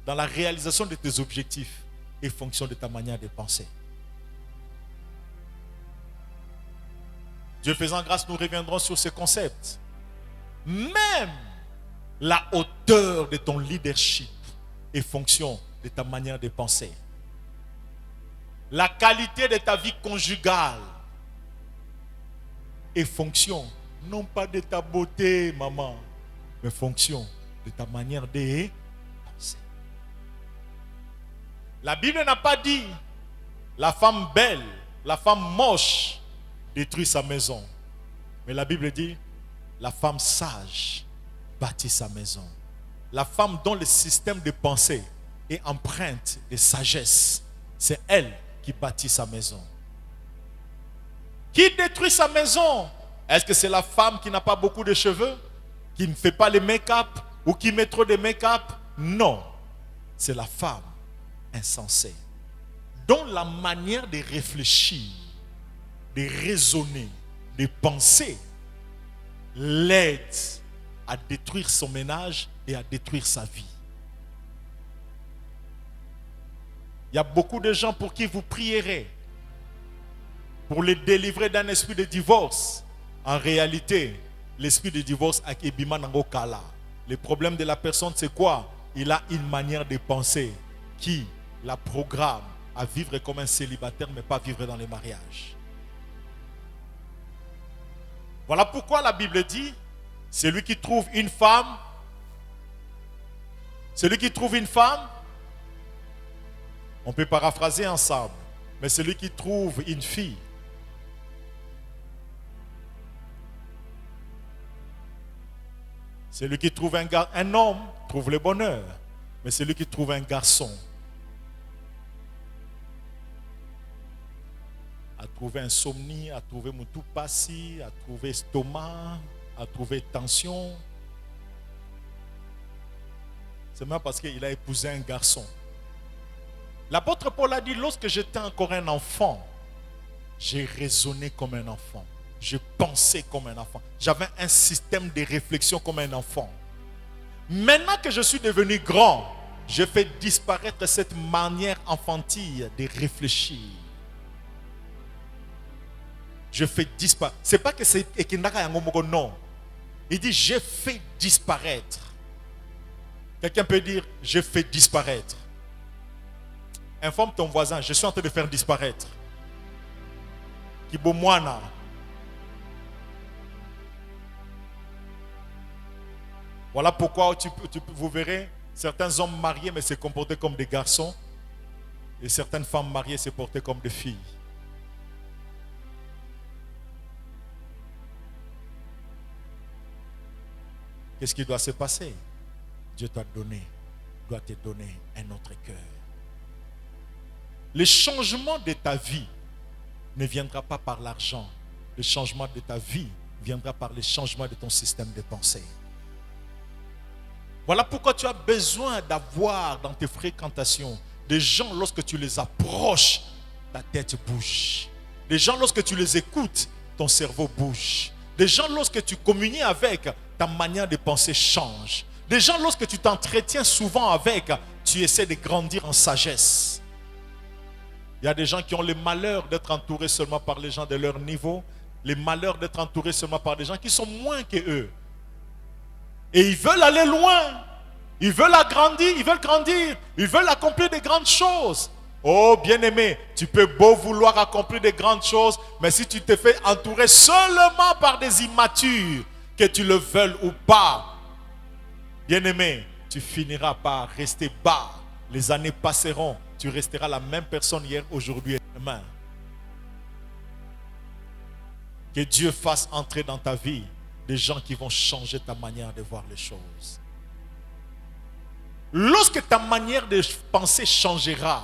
dans la réalisation de tes objectifs est fonction de ta manière de penser. Dieu faisant grâce, nous reviendrons sur ce concept. Même la hauteur de ton leadership est fonction de ta manière de penser. La qualité de ta vie conjugale est fonction, non pas de ta beauté, maman, mais fonction de ta manière de penser. La Bible n'a pas dit la femme belle, la femme moche détruit sa maison. Mais la Bible dit la femme sage bâtit sa maison. La femme dont le système de pensée est empreinte de sagesse, c'est elle qui bâtit sa maison. Qui détruit sa maison? Est-ce que c'est la femme qui n'a pas beaucoup de cheveux, qui ne fait pas les make-up ou qui met trop de make-up? Non, c'est la femme insensée, dont la manière de réfléchir, de raisonner, de penser l'aide à détruire son ménage et à détruire sa vie. Il y a beaucoup de gens pour qui vous prierez pour les délivrer d'un esprit de divorce. En réalité, l'esprit de divorce a Ebima Nangokala. Le problème de la personne, c'est quoi? Il a une manière de penser qui la programme à vivre comme un célibataire, mais pas vivre dans les mariages. Voilà pourquoi la Bible dit, celui qui trouve une femme, on peut paraphraser ensemble, mais celui qui trouve une fille, celui qui trouve un homme trouve le bonheur, mais celui qui trouve un garçon a trouvé insomnie, a trouvé moutupasi, a trouvé estomac, a trouvé tension. C'est même parce qu'il a épousé un garçon. L'apôtre Paul a dit, lorsque j'étais encore un enfant, j'ai raisonné comme un enfant. Je pensais comme un enfant. J'avais un système de réflexion comme un enfant. Maintenant que je suis devenu grand, je fais disparaître cette manière infantile de réfléchir. Je fais disparaître. C'est pas que c'est Ekindaka Yangomogo, non. Il dit, je fais disparaître. Quelqu'un peut dire, je fais disparaître. Informe ton voisin, je suis en train de faire disparaître. Kibomwana. Voilà pourquoi vous verrez certains hommes mariés mais se comporter comme des garçons et certaines femmes mariées se porter comme des filles. Qu'est-ce qui doit se passer? Dieu doit te donner un autre cœur. Le changement de ta vie ne viendra pas par l'argent. Le changement de ta vie viendra par le changement de ton système de pensée. Voilà pourquoi tu as besoin d'avoir dans tes fréquentations des gens, lorsque tu les approches, ta tête bouge. Des gens, lorsque tu les écoutes, ton cerveau bouge. Des gens, lorsque tu communies avec, ta manière de penser change. Des gens, lorsque tu t'entretiens souvent avec, tu essaies de grandir en sagesse. Il y a des gens qui ont le malheur d'être entourés seulement par les gens de leur niveau, le malheur d'être entourés seulement par des gens qui sont moins que eux. Et ils veulent aller loin. Ils veulent agrandir, ils veulent accomplir de grandes choses. Oh bien-aimé, tu peux beau vouloir accomplir de grandes choses, mais si tu te fais entourer seulement par des immatures, que tu le veuilles ou pas, bien-aimé, tu finiras par rester bas. Les années passeront, tu resteras la même personne hier, aujourd'hui et demain. Que Dieu fasse entrer dans ta vie des gens qui vont changer ta manière de voir les choses. Lorsque ta manière de penser changera,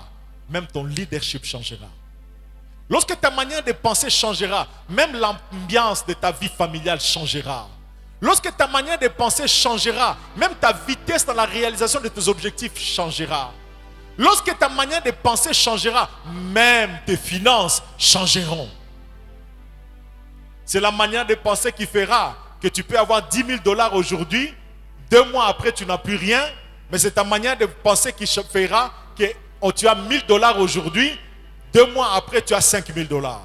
même ton leadership changera. Lorsque ta manière de penser changera, même l'ambiance de ta vie familiale changera. Lorsque ta manière de penser changera, même ta vitesse dans la réalisation de tes objectifs changera. Lorsque ta manière de penser changera, même tes finances changeront. C'est la manière de penser qui fera que tu peux avoir 10 000 $ aujourd'hui, 2 mois après tu n'as plus rien, mais c'est ta manière de penser qui fera que tu as 1 000 $ aujourd'hui, 2 mois après tu as 5 000 $.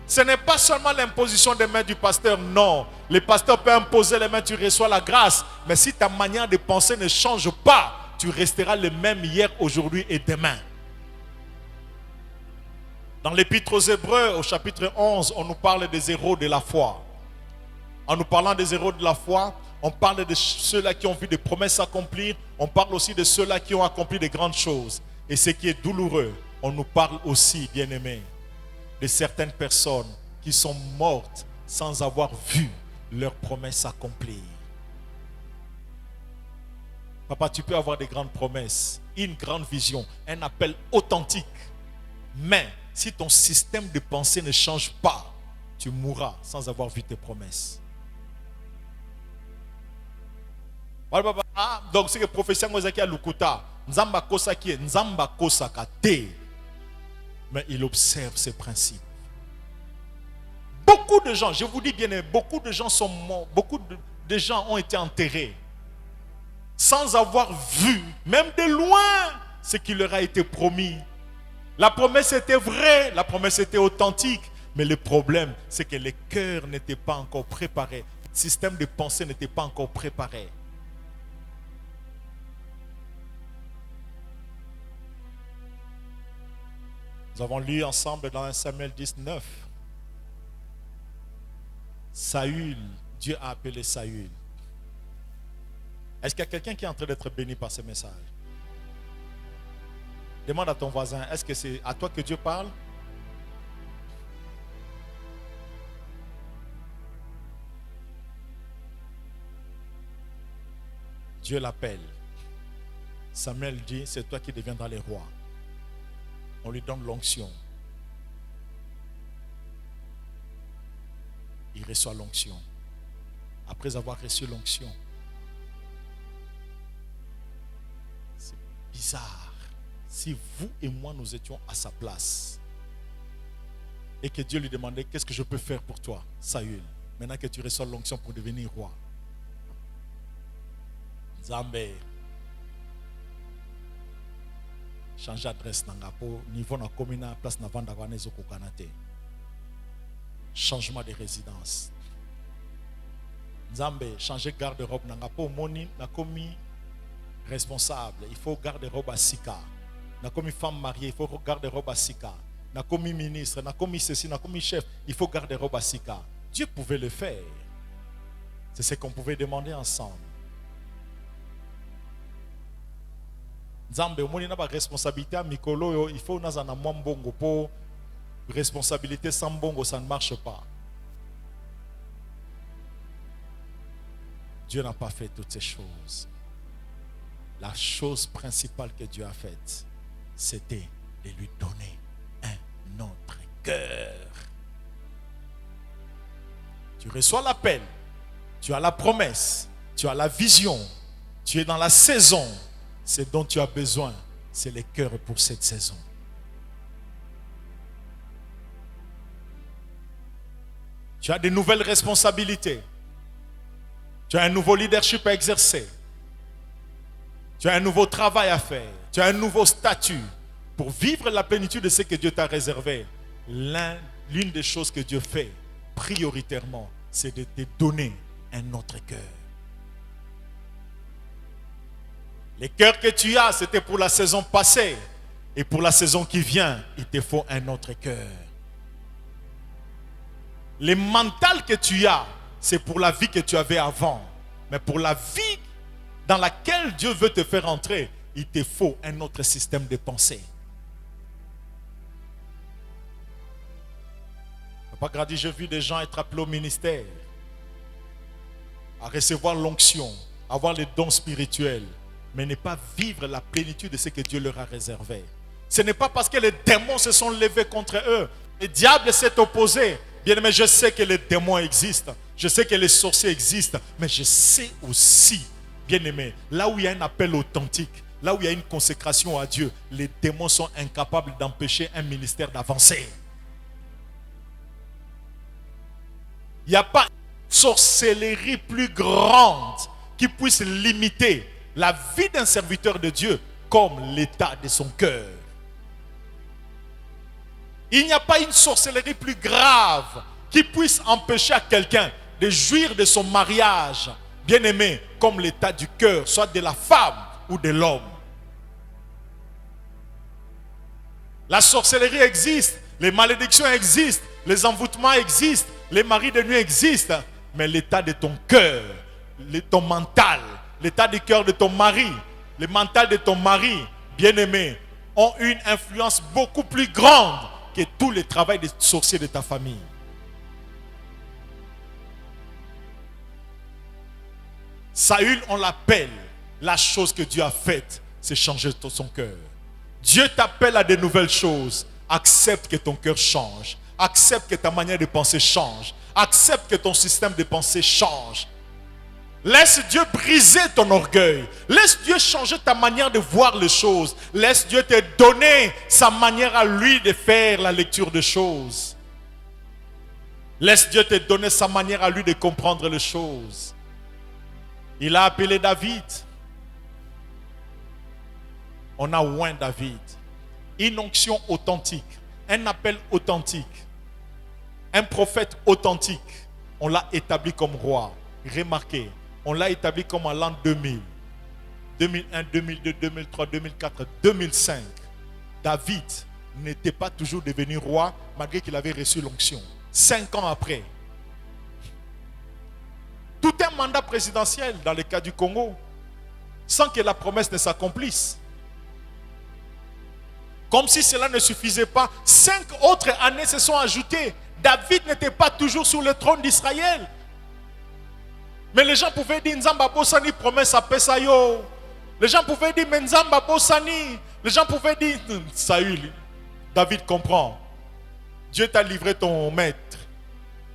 Ce n'est pas seulement l'imposition des mains du pasteur, non. Le pasteur peut imposer les mains, tu reçois la grâce, mais si ta manière de penser ne change pas, tu resteras le même hier, aujourd'hui et demain. Dans l'Épître aux Hébreux, au chapitre 11, on nous parle des héros de la foi. En nous parlant des héros de la foi, on parle de ceux-là qui ont vu des promesses s'accomplir. On parle aussi de ceux-là qui ont accompli de grandes choses. Et ce qui est douloureux, on nous parle aussi, bien-aimés, de certaines personnes qui sont mortes sans avoir vu leurs promesses s'accomplir. Papa, tu peux avoir des grandes promesses, une grande vision, un appel authentique. Mais si ton système de pensée ne change pas, tu mourras sans avoir vu tes promesses. Donc, c'est que prophétie Ngozaki a Lukuta, Nzamba Kosaki, Nzamba Kosakate. Mais il observe ces principes. Beaucoup de gens, je vous dis bien, beaucoup de gens sont morts, beaucoup de gens ont été enterrés sans avoir vu, même de loin, ce qui leur a été promis. La promesse était vraie, la promesse était authentique, mais le problème, c'est que les cœurs n'étaient pas encore préparés, le système de pensée n'était pas encore préparé. Nous avons lu ensemble dans 1 Samuel 19. Saül, Dieu a appelé Saül. Est-ce qu'il y a quelqu'un qui est en train d'être béni par ce message? Demande à ton voisin, est-ce que c'est à toi que Dieu parle? Dieu l'appelle. Samuel dit, c'est toi qui deviendras le roi. On lui donne l'onction. Il reçoit l'onction. Après avoir reçu l'onction, c'est bizarre. Si vous et moi nous étions à sa place et que Dieu lui demandait, qu'est-ce que je peux faire pour toi, Saül, maintenant que tu reçois l'onction pour devenir roi. Nzambe changer adresse nangapo niveau na komina place na vanda kwa nezo kokanate. Changement de résidence. Nzambe changer garde-robe nangapo moni na komi responsable, il faut garde-robe à sika. Na komi femme mariée, il faut garde-robe à sika. Na komi ministre, na komi ceci, na komi chef, il faut garde-robe à sika. Dieu pouvait le faire. C'est ce qu'on pouvait demander ensemble. Nzambe omoni na ba responsabilité à mikolo, il faut naza na mwambongo po responsabilité sans bongo, ça ne marche pas. Dieu n'a pas fait toutes ces choses. La chose principale que Dieu a faite, c'était de lui donner un autre cœur. Tu reçois l'appel, tu as la promesse, tu as la vision, tu es dans la saison. Ce dont tu as besoin, c'est le cœur pour cette saison. Tu as de nouvelles responsabilités. Tu as un nouveau leadership à exercer. Tu as un nouveau travail à faire. Tu as un nouveau statut. Pour vivre la plénitude de ce que Dieu t'a réservé, l'une des choses que Dieu fait prioritairement, c'est de te donner un autre cœur. Les cœurs que tu as, c'était pour la saison passée. Et pour la saison qui vient, il te faut un autre cœur. Le mental que tu as, c'est pour la vie que tu avais avant. Mais pour la vie dans laquelle Dieu veut te faire entrer, il te faut un autre système de pensée. Papa Grady, j'ai vu des gens être appelés au ministère, à recevoir l'onction, avoir les dons spirituels, mais ne pas vivre la plénitude de ce que Dieu leur a réservé. Ce n'est pas parce que les démons se sont levés contre eux, le diable s'est opposé. Bien aimé, je sais que les démons existent, je sais que les sorciers existent, mais je sais aussi, bien aimé, là où il y a un appel authentique, là où il y a une consécration à Dieu, les démons sont incapables d'empêcher un ministère d'avancer. Il n'y a pas une sorcellerie plus grande qui puisse limiter la vie d'un serviteur de Dieu comme l'état de son cœur. Il n'y a pas une sorcellerie plus grave qui puisse empêcher à quelqu'un de jouir de son mariage, bien aimé, comme l'état du cœur, soit de la femme ou de l'homme. La sorcellerie existe, les malédictions existent, les envoûtements existent, les maris de nuit existent, mais l'état de ton cœur, ton mental, l'état du cœur de ton mari, le mental de ton mari, bien-aimé, ont une influence beaucoup plus grande que tout le travail des sorciers de ta famille. Saül, on l'appelle. La chose que Dieu a faite, c'est changer son cœur. Dieu t'appelle à de nouvelles choses. Accepte que ton cœur change. Accepte que ta manière de penser change. Accepte que ton système de pensée change. Laisse Dieu briser ton orgueil. Laisse Dieu changer ta manière de voir les choses. Laisse Dieu te donner sa manière à lui de faire la lecture des choses. Laisse Dieu te donner sa manière à lui de comprendre les choses. Il a appelé David. On a oint David. Une onction authentique. Un appel authentique. Un prophète authentique. On l'a établi comme roi. Remarquez, on l'a établi comme en l'an 2000. 2001, 2002, 2003, 2004, 2005. David n'était pas toujours devenu roi malgré qu'il avait reçu l'onction. 5 ans après. Tout un mandat présidentiel dans le cas du Congo sans que la promesse ne s'accomplisse. Comme si cela ne suffisait pas, 5 autres années se sont ajoutées. David n'était pas toujours sur le trône d'Israël. Mais les gens pouvaient dire Nzamba Bosani promesse à Pesayo. Les gens pouvaient dire Nzamba Bosani. Les gens pouvaient dire Saül. David comprend. Dieu t'a livré ton maître,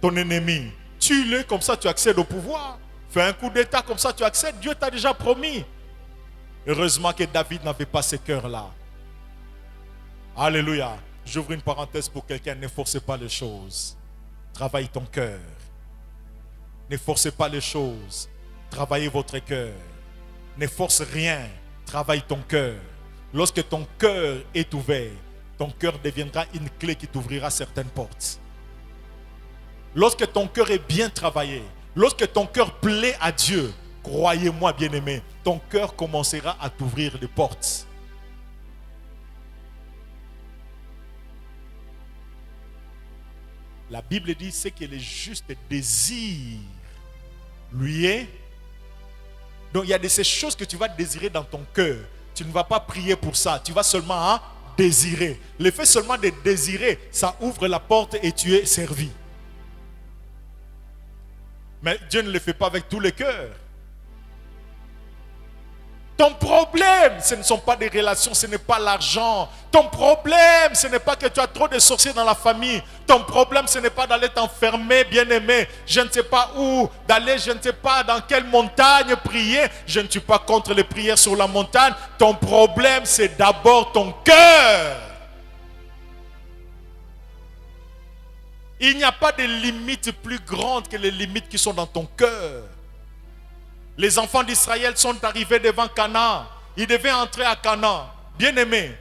ton ennemi. Tue-le, comme ça tu accèdes au pouvoir. Fais un coup d'état, comme ça tu accèdes. Dieu t'a déjà promis. Heureusement que David n'avait pas ce cœur-là. Alléluia. J'ouvre une parenthèse pour quelqu'un. Ne forcez pas les choses. Travaille ton cœur. Ne forcez pas les choses. Travaillez votre cœur. Ne force rien. Travaille ton cœur. Lorsque ton cœur est ouvert, ton cœur deviendra une clé qui t'ouvrira certaines portes. Lorsque ton cœur est bien travaillé, lorsque ton cœur plaît à Dieu, croyez-moi bien-aimé, ton cœur commencera à t'ouvrir des portes. La Bible dit ce que le juste désire lui est. Donc il y a de ces choses que tu vas désirer dans ton cœur. Tu ne vas pas prier pour ça, tu vas seulement désirer. Le fait seulement de désirer, ça ouvre la porte et tu es servi. Mais Dieu ne le fait pas avec tous les cœurs. Ton problème, ce ne sont pas des relations, ce n'est pas l'argent. Ton problème, ce n'est pas que tu as trop de sorciers dans la famille. Ton problème, ce n'est pas d'aller t'enfermer, bien-aimé. Je ne sais pas où, d'aller, je ne sais pas dans quelle montagne prier. Je ne suis pas contre les prières sur la montagne. Ton problème, c'est d'abord ton cœur. Il n'y a pas de limites plus grandes que les limites qui sont dans ton cœur. Les enfants d'Israël sont arrivés devant Canaan. Ils devaient entrer à Canaan. Bien-aimés,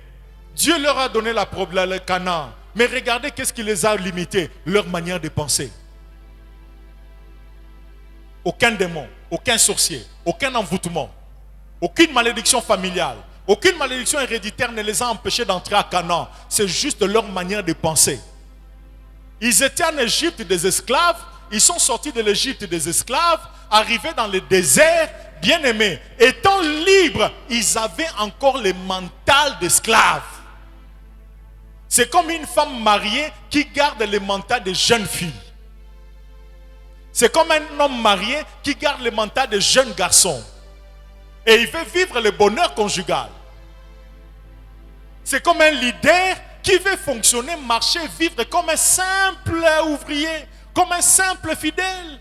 Dieu leur a donné le Canaan. Mais regardez qu'est-ce qui les a limités. Leur manière de penser. Aucun démon, aucun sorcier, aucun envoûtement, aucune malédiction familiale, aucune malédiction héréditaire ne les a empêchés d'entrer à Canaan. C'est juste leur manière de penser. Ils étaient en Égypte des esclaves. Ils sont sortis de l'Égypte des esclaves, arrivés dans le désert, bien-aimés. Étant libres, ils avaient encore le mental d'esclaves. C'est comme une femme mariée qui garde le mental de jeune fille. C'est comme un homme marié qui garde le mental de jeune garçon. Et il veut vivre le bonheur conjugal. C'est comme un leader qui veut fonctionner, marcher, vivre comme un simple ouvrier, comme un simple fidèle.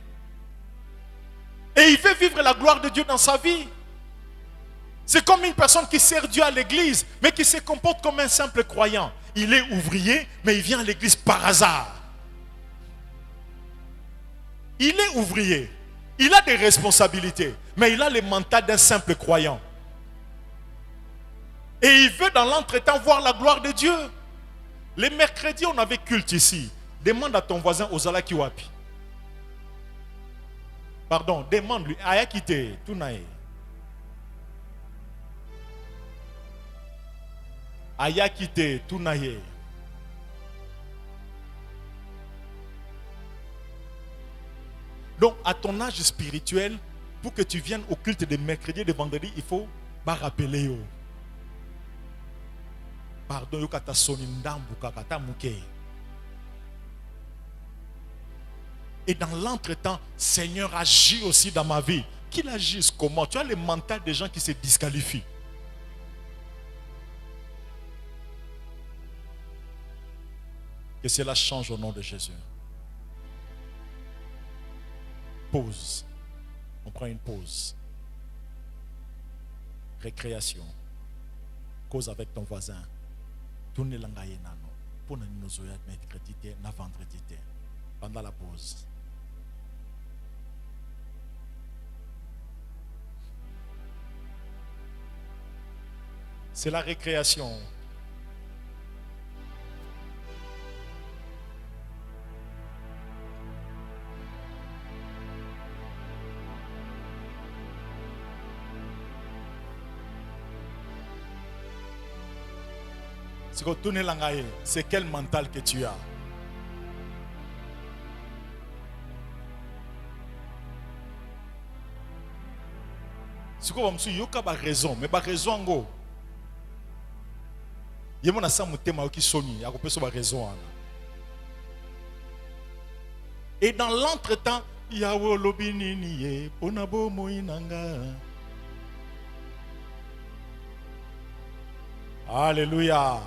Et il veut vivre la gloire de Dieu dans sa vie. C'est comme une personne qui sert Dieu à l'église, mais qui se comporte comme un simple croyant. Il est ouvrier, mais il vient à l'église par hasard. Il est ouvrier. Il a des responsabilités, mais il a le mental d'un simple croyant. Et il veut dans l'entretemps voir la gloire de Dieu. Les mercredis, on avait culte ici. Demande à ton voisin Ozala Kiwapi. Pardon, demande-lui. Ayakite, Tunae. Ayakite, Tunae. Donc, à ton âge spirituel, pour que tu viennes au culte de mercredi et de vendredi, il faut rappeler. Pardon, yokata sonindambu kakata muke. Et dans l'entretemps, Seigneur, agis aussi dans ma vie. Qu'il agisse comment? Tu as le mental des gens qui se disqualifient. Que cela change au nom de Jésus. Pause. On prend une pause. Récréation. Cause avec ton voisin. Tournez l'angaye nano. Pour nous zoya mercredi na vendredi. Pendant la pause. C'est la récréation. C'est quel mental que tu as? C'est quoi il y a raison, mais pas raison go. Il y a un qui sonne, il y a raison. Et dans l'entretemps, il y a l'obinini ponabo moinanga. Alléluia.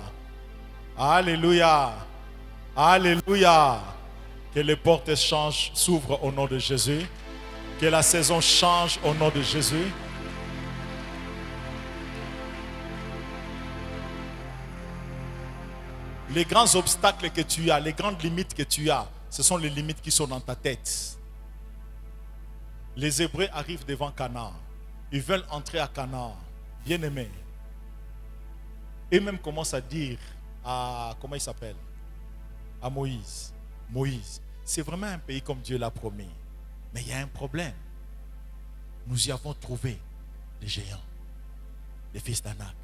Alléluia. Alléluia. Que les portes changent, s'ouvrent au nom de Jésus. Que la saison change au nom de Jésus. Les grands obstacles que tu as, les grandes limites que tu as, ce sont les limites qui sont dans ta tête. Les Hébreux arrivent devant Canaan. Ils veulent entrer à Canaan. Bien-aimés. Et même commencent à dire à, comment il s'appelle? À Moïse. Moïse, c'est vraiment un pays comme Dieu l'a promis. Mais il y a un problème. Nous y avons trouvé les géants, les fils d'Anak.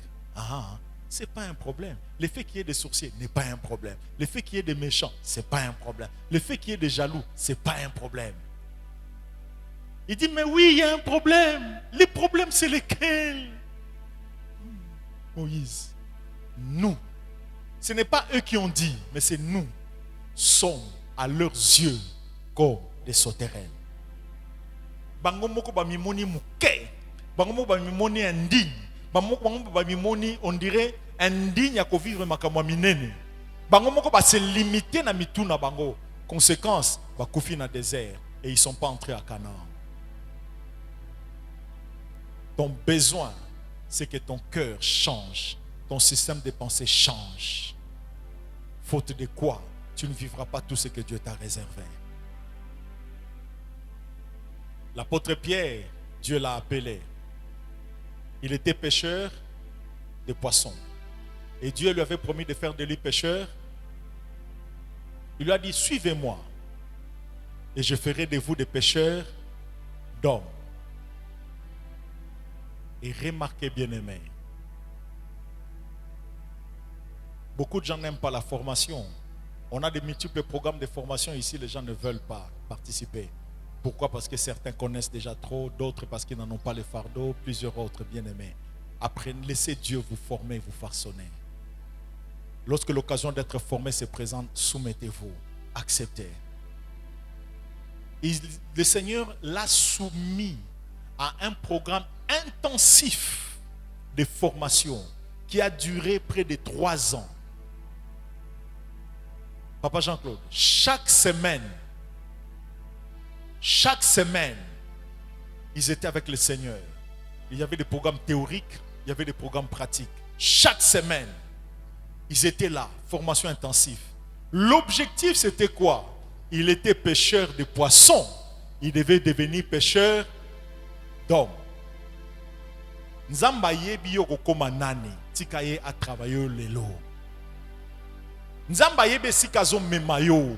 Ce n'est pas un problème. Le fait qu'il y ait des sorciers n'est pas un problème. Le fait qu'il y ait des méchants, ce n'est pas un problème. Le fait qu'il y ait des jaloux, ce n'est pas un problème. Il dit, mais oui, il y a un problème. Les problèmes, c'est lesquels? Moïse, nous, ce n'est pas eux qui ont dit, mais c'est nous, sommes à leurs yeux comme des sauterelles. Bango moko ba mimoni muke, bango moko ba mimoni indigne, bango moko ba mimoni on dirait indigne à vivre makamwa minene. Bango moko ba se limiter na mituna bango. Conséquence, ba kufi na désert et ils sont pas entrés à Canaan. Ton besoin, c'est que ton cœur change, ton système de pensée change. Faute de quoi, tu ne vivras pas tout ce que Dieu t'a réservé. L'apôtre Pierre, Dieu l'a appelé. Il était pêcheur de poissons. Et Dieu lui avait promis de faire de lui pêcheur. Il lui a dit, suivez-moi. Et je ferai de vous des pêcheurs d'hommes. Et remarquez, bien-aimés, beaucoup de gens n'aiment pas la formation. On a de multiples programmes de formation ici, les gens ne veulent pas participer. Pourquoi? Parce que certains connaissent déjà trop, d'autres parce qu'ils n'en ont pas le fardeau, plusieurs autres, bien-aimés. Apprenez, laissez Dieu vous former, vous façonner. Lorsque l'occasion d'être formé se présente, soumettez-vous, acceptez. Le Seigneur l'a soumis à un programme intensif de formation qui a duré près de 3 ans. Papa Jean-Claude, chaque semaine, ils étaient avec le Seigneur. Il y avait des programmes théoriques, il y avait des programmes pratiques. Chaque semaine, ils étaient là, formation intensive. L'objectif, c'était quoi? Il était pêcheur de poissons. Il devait devenir pêcheur d'hommes. Nzamba yebi yo kokoma nani tikaye a travailler lelo. Nzamba yebe sikazo memayo.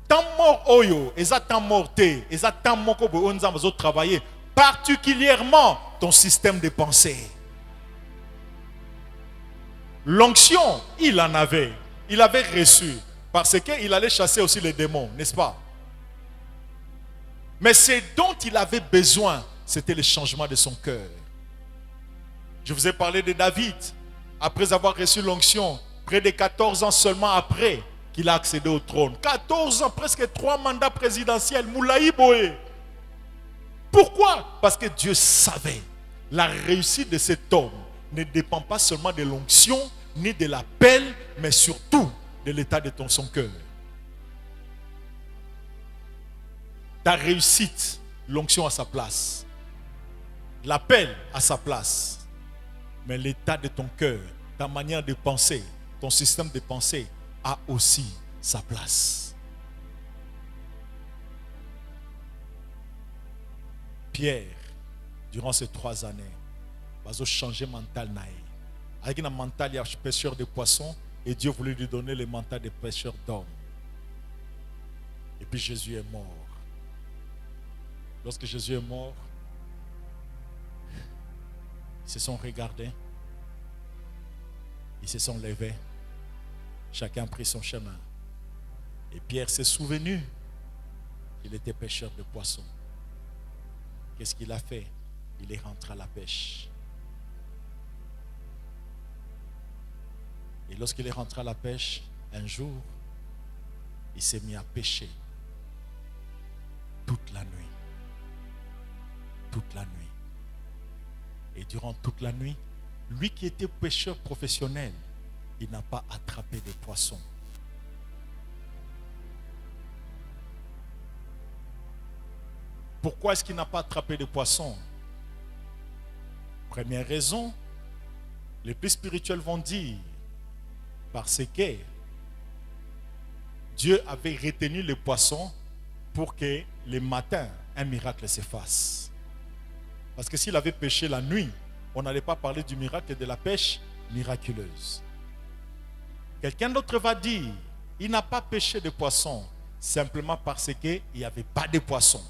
Tant mort oyo, eza tant morté, eza tant moko bo nzamba zo travailler particulièrement ton système de pensée. L'onction, il en avait. Il avait reçu parce qu'il allait chasser aussi les démons, n'est-ce pas? Mais ce dont il avait besoin, c'était le changement de son cœur. Je vous ai parlé de David. Après avoir reçu l'onction, près de 14 ans seulement après qu'il a accédé au trône. 14 ans, presque 3 mandats présidentiels. Moulaï Boé. Pourquoi? Parce que Dieu savait. La réussite de cet homme ne dépend pas seulement de l'onction, ni de l'appel, mais surtout de l'état de son cœur. Ta réussite, l'onction à sa place. L'appel à sa place. Mais l'état de ton cœur, ta manière de penser, ton système de pensée a aussi sa place. Pierre, durant ces 3 années, va changer mental. Avec un mental, il y a pêcheur de poissons et Dieu voulait lui donner le mental de pêcheur d'hommes. Et puis Jésus est mort. Lorsque Jésus est mort, ils se sont regardés, ils se sont levés, chacun a pris son chemin. Et Pierre s'est souvenu qu'il était pêcheur de poissons. Qu'est-ce qu'il a fait? Il est rentré à la pêche. Et lorsqu'il est rentré à la pêche, un jour, il s'est mis à pêcher toute la nuit. Toute la nuit. Et durant toute la nuit, lui qui était pêcheur professionnel, il n'a pas attrapé de poissons. Pourquoi est-ce qu'il n'a pas attrapé de poissons? Première raison, les plus spirituels vont dire, parce que Dieu avait retenu les poissons pour que le matin, un miracle se fasse. Parce que s'il avait pêché la nuit, on n'allait pas parler du miracle de la pêche miraculeuse. Quelqu'un d'autre va dire, il n'a pas pêché de poissons simplement parce qu'il n'y avait pas de poissons.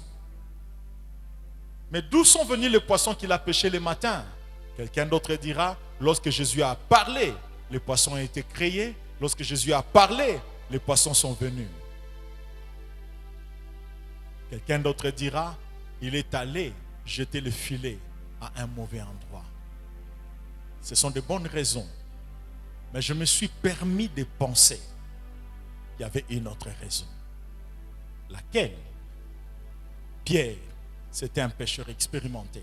Mais d'où sont venus les poissons qu'il a pêchés le matin? Quelqu'un d'autre dira, lorsque Jésus a parlé, les poissons ont été créés. Lorsque Jésus a parlé, les poissons sont venus. Quelqu'un d'autre dira, il est allé jeter le filet à un mauvais endroit. Ce sont de bonnes raisons. Mais je me suis permis de penser qu'il y avait une autre raison. Laquelle? Pierre, c'était un pêcheur expérimenté.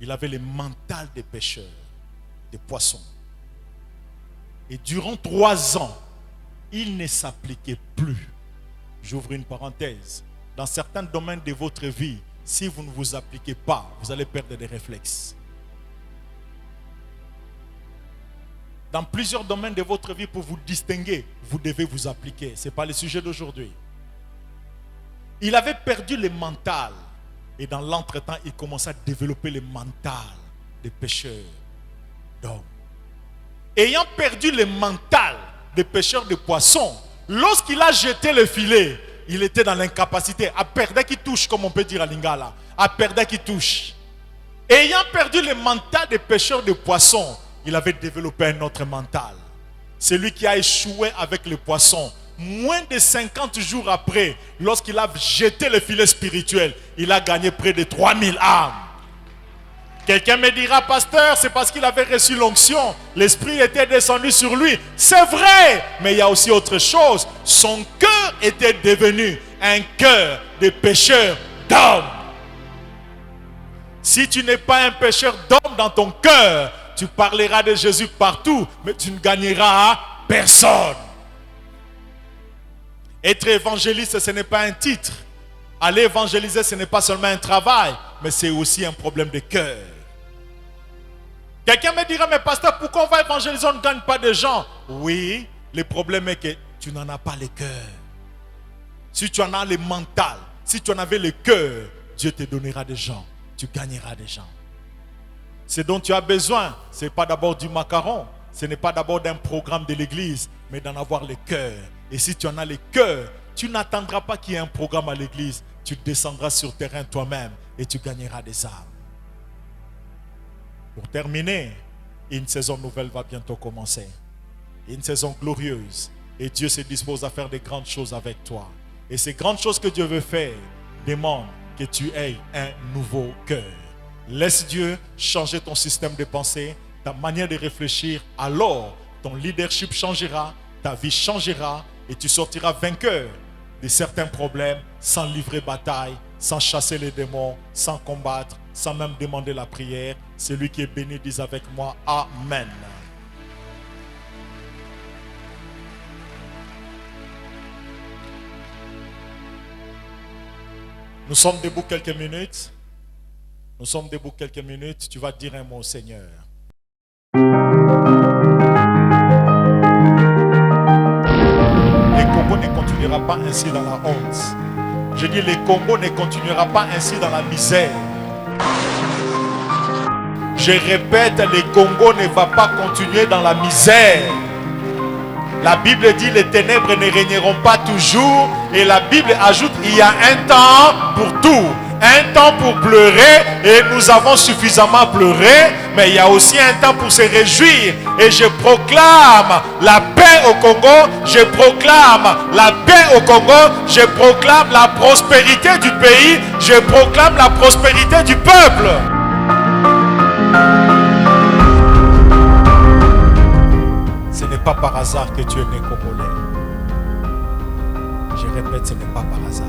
Il avait le mental des pêcheurs, des poissons. Et durant 3 ans, il ne s'appliquait plus. J'ouvre une parenthèse. Dans certains domaines de votre vie, si vous ne vous appliquez pas, vous allez perdre des réflexes. Dans plusieurs domaines de votre vie, pour vous distinguer, vous devez vous appliquer. Ce n'est pas le sujet d'aujourd'hui. Il avait perdu le mental. Et dans l'entretemps, il commençait à développer le mental des pêcheurs d'hommes. Ayant perdu le mental des pêcheurs de poissons, lorsqu'il a jeté le filet, il était dans l'incapacité. À perdre qui touche, comme on peut dire à Lingala. À perdre qui touche. Ayant perdu le mental des pêcheurs de poissons, il avait développé un autre mental. Celui qui a échoué avec les poissons. Moins de 50 jours après, lorsqu'il a jeté le filet spirituel, il a gagné près de 3000 âmes. Quelqu'un me dira, pasteur, c'est parce qu'il avait reçu l'onction. L'esprit était descendu sur lui. C'est vrai, mais il y a aussi autre chose. Son cœur était devenu un cœur de pécheur d'hommes. Si tu n'es pas un pécheur d'hommes dans ton cœur, tu parleras de Jésus partout, mais tu ne gagneras personne. Être évangéliste, ce n'est pas un titre. Aller évangéliser, ce n'est pas seulement un travail, mais c'est aussi un problème de cœur. Quelqu'un me dira, mais pasteur, pourquoi on va évangéliser, on ne gagne pas de gens? Oui, le problème est que tu n'en as pas le cœur. Si tu en as le mental, si tu en avais le cœur, Dieu te donnera des gens. Tu gagneras des gens. Ce dont tu as besoin, ce n'est pas d'abord du macaron, ce n'est pas d'abord d'un programme de l'église, mais d'en avoir le cœur. Et si tu en as le cœur, tu n'attendras pas qu'il y ait un programme à l'église. Tu descendras sur le terrain toi-même et tu gagneras des âmes. Pour terminer, une saison nouvelle va bientôt commencer. Une saison glorieuse. Et Dieu se dispose à faire des grandes choses avec toi. Et ces grandes choses que Dieu veut faire demandent que tu aies un nouveau cœur. Laisse Dieu changer ton système de pensée, ta manière de réfléchir. Alors, ton leadership changera, ta vie changera et tu sortiras vainqueur de certains problèmes sans livrer bataille, sans chasser les démons, sans combattre, sans même demander la prière. Celui qui est béni, dise avec moi, Amen. Nous sommes debout quelques minutes. Nous sommes debout quelques minutes. Tu vas dire un mot au Seigneur. Les Congo ne continuera pas ainsi dans la honte. Je dis, les Congo ne continuera pas ainsi dans la misère. Je répète, les Congo ne va pas continuer dans la misère. La Bible dit, les ténèbres ne régneront pas toujours. Et la Bible ajoute, il y a un temps pour tout. Un temps pour pleurer, et nous avons suffisamment pleuré, mais il y a aussi un temps pour se réjouir. Et je proclame la paix au Congo, je proclame la paix au Congo, je proclame la prospérité du pays, je proclame la prospérité du peuple. Ce n'est pas par hasard que tu es né congolais. Je répète, ce n'est pas par hasard.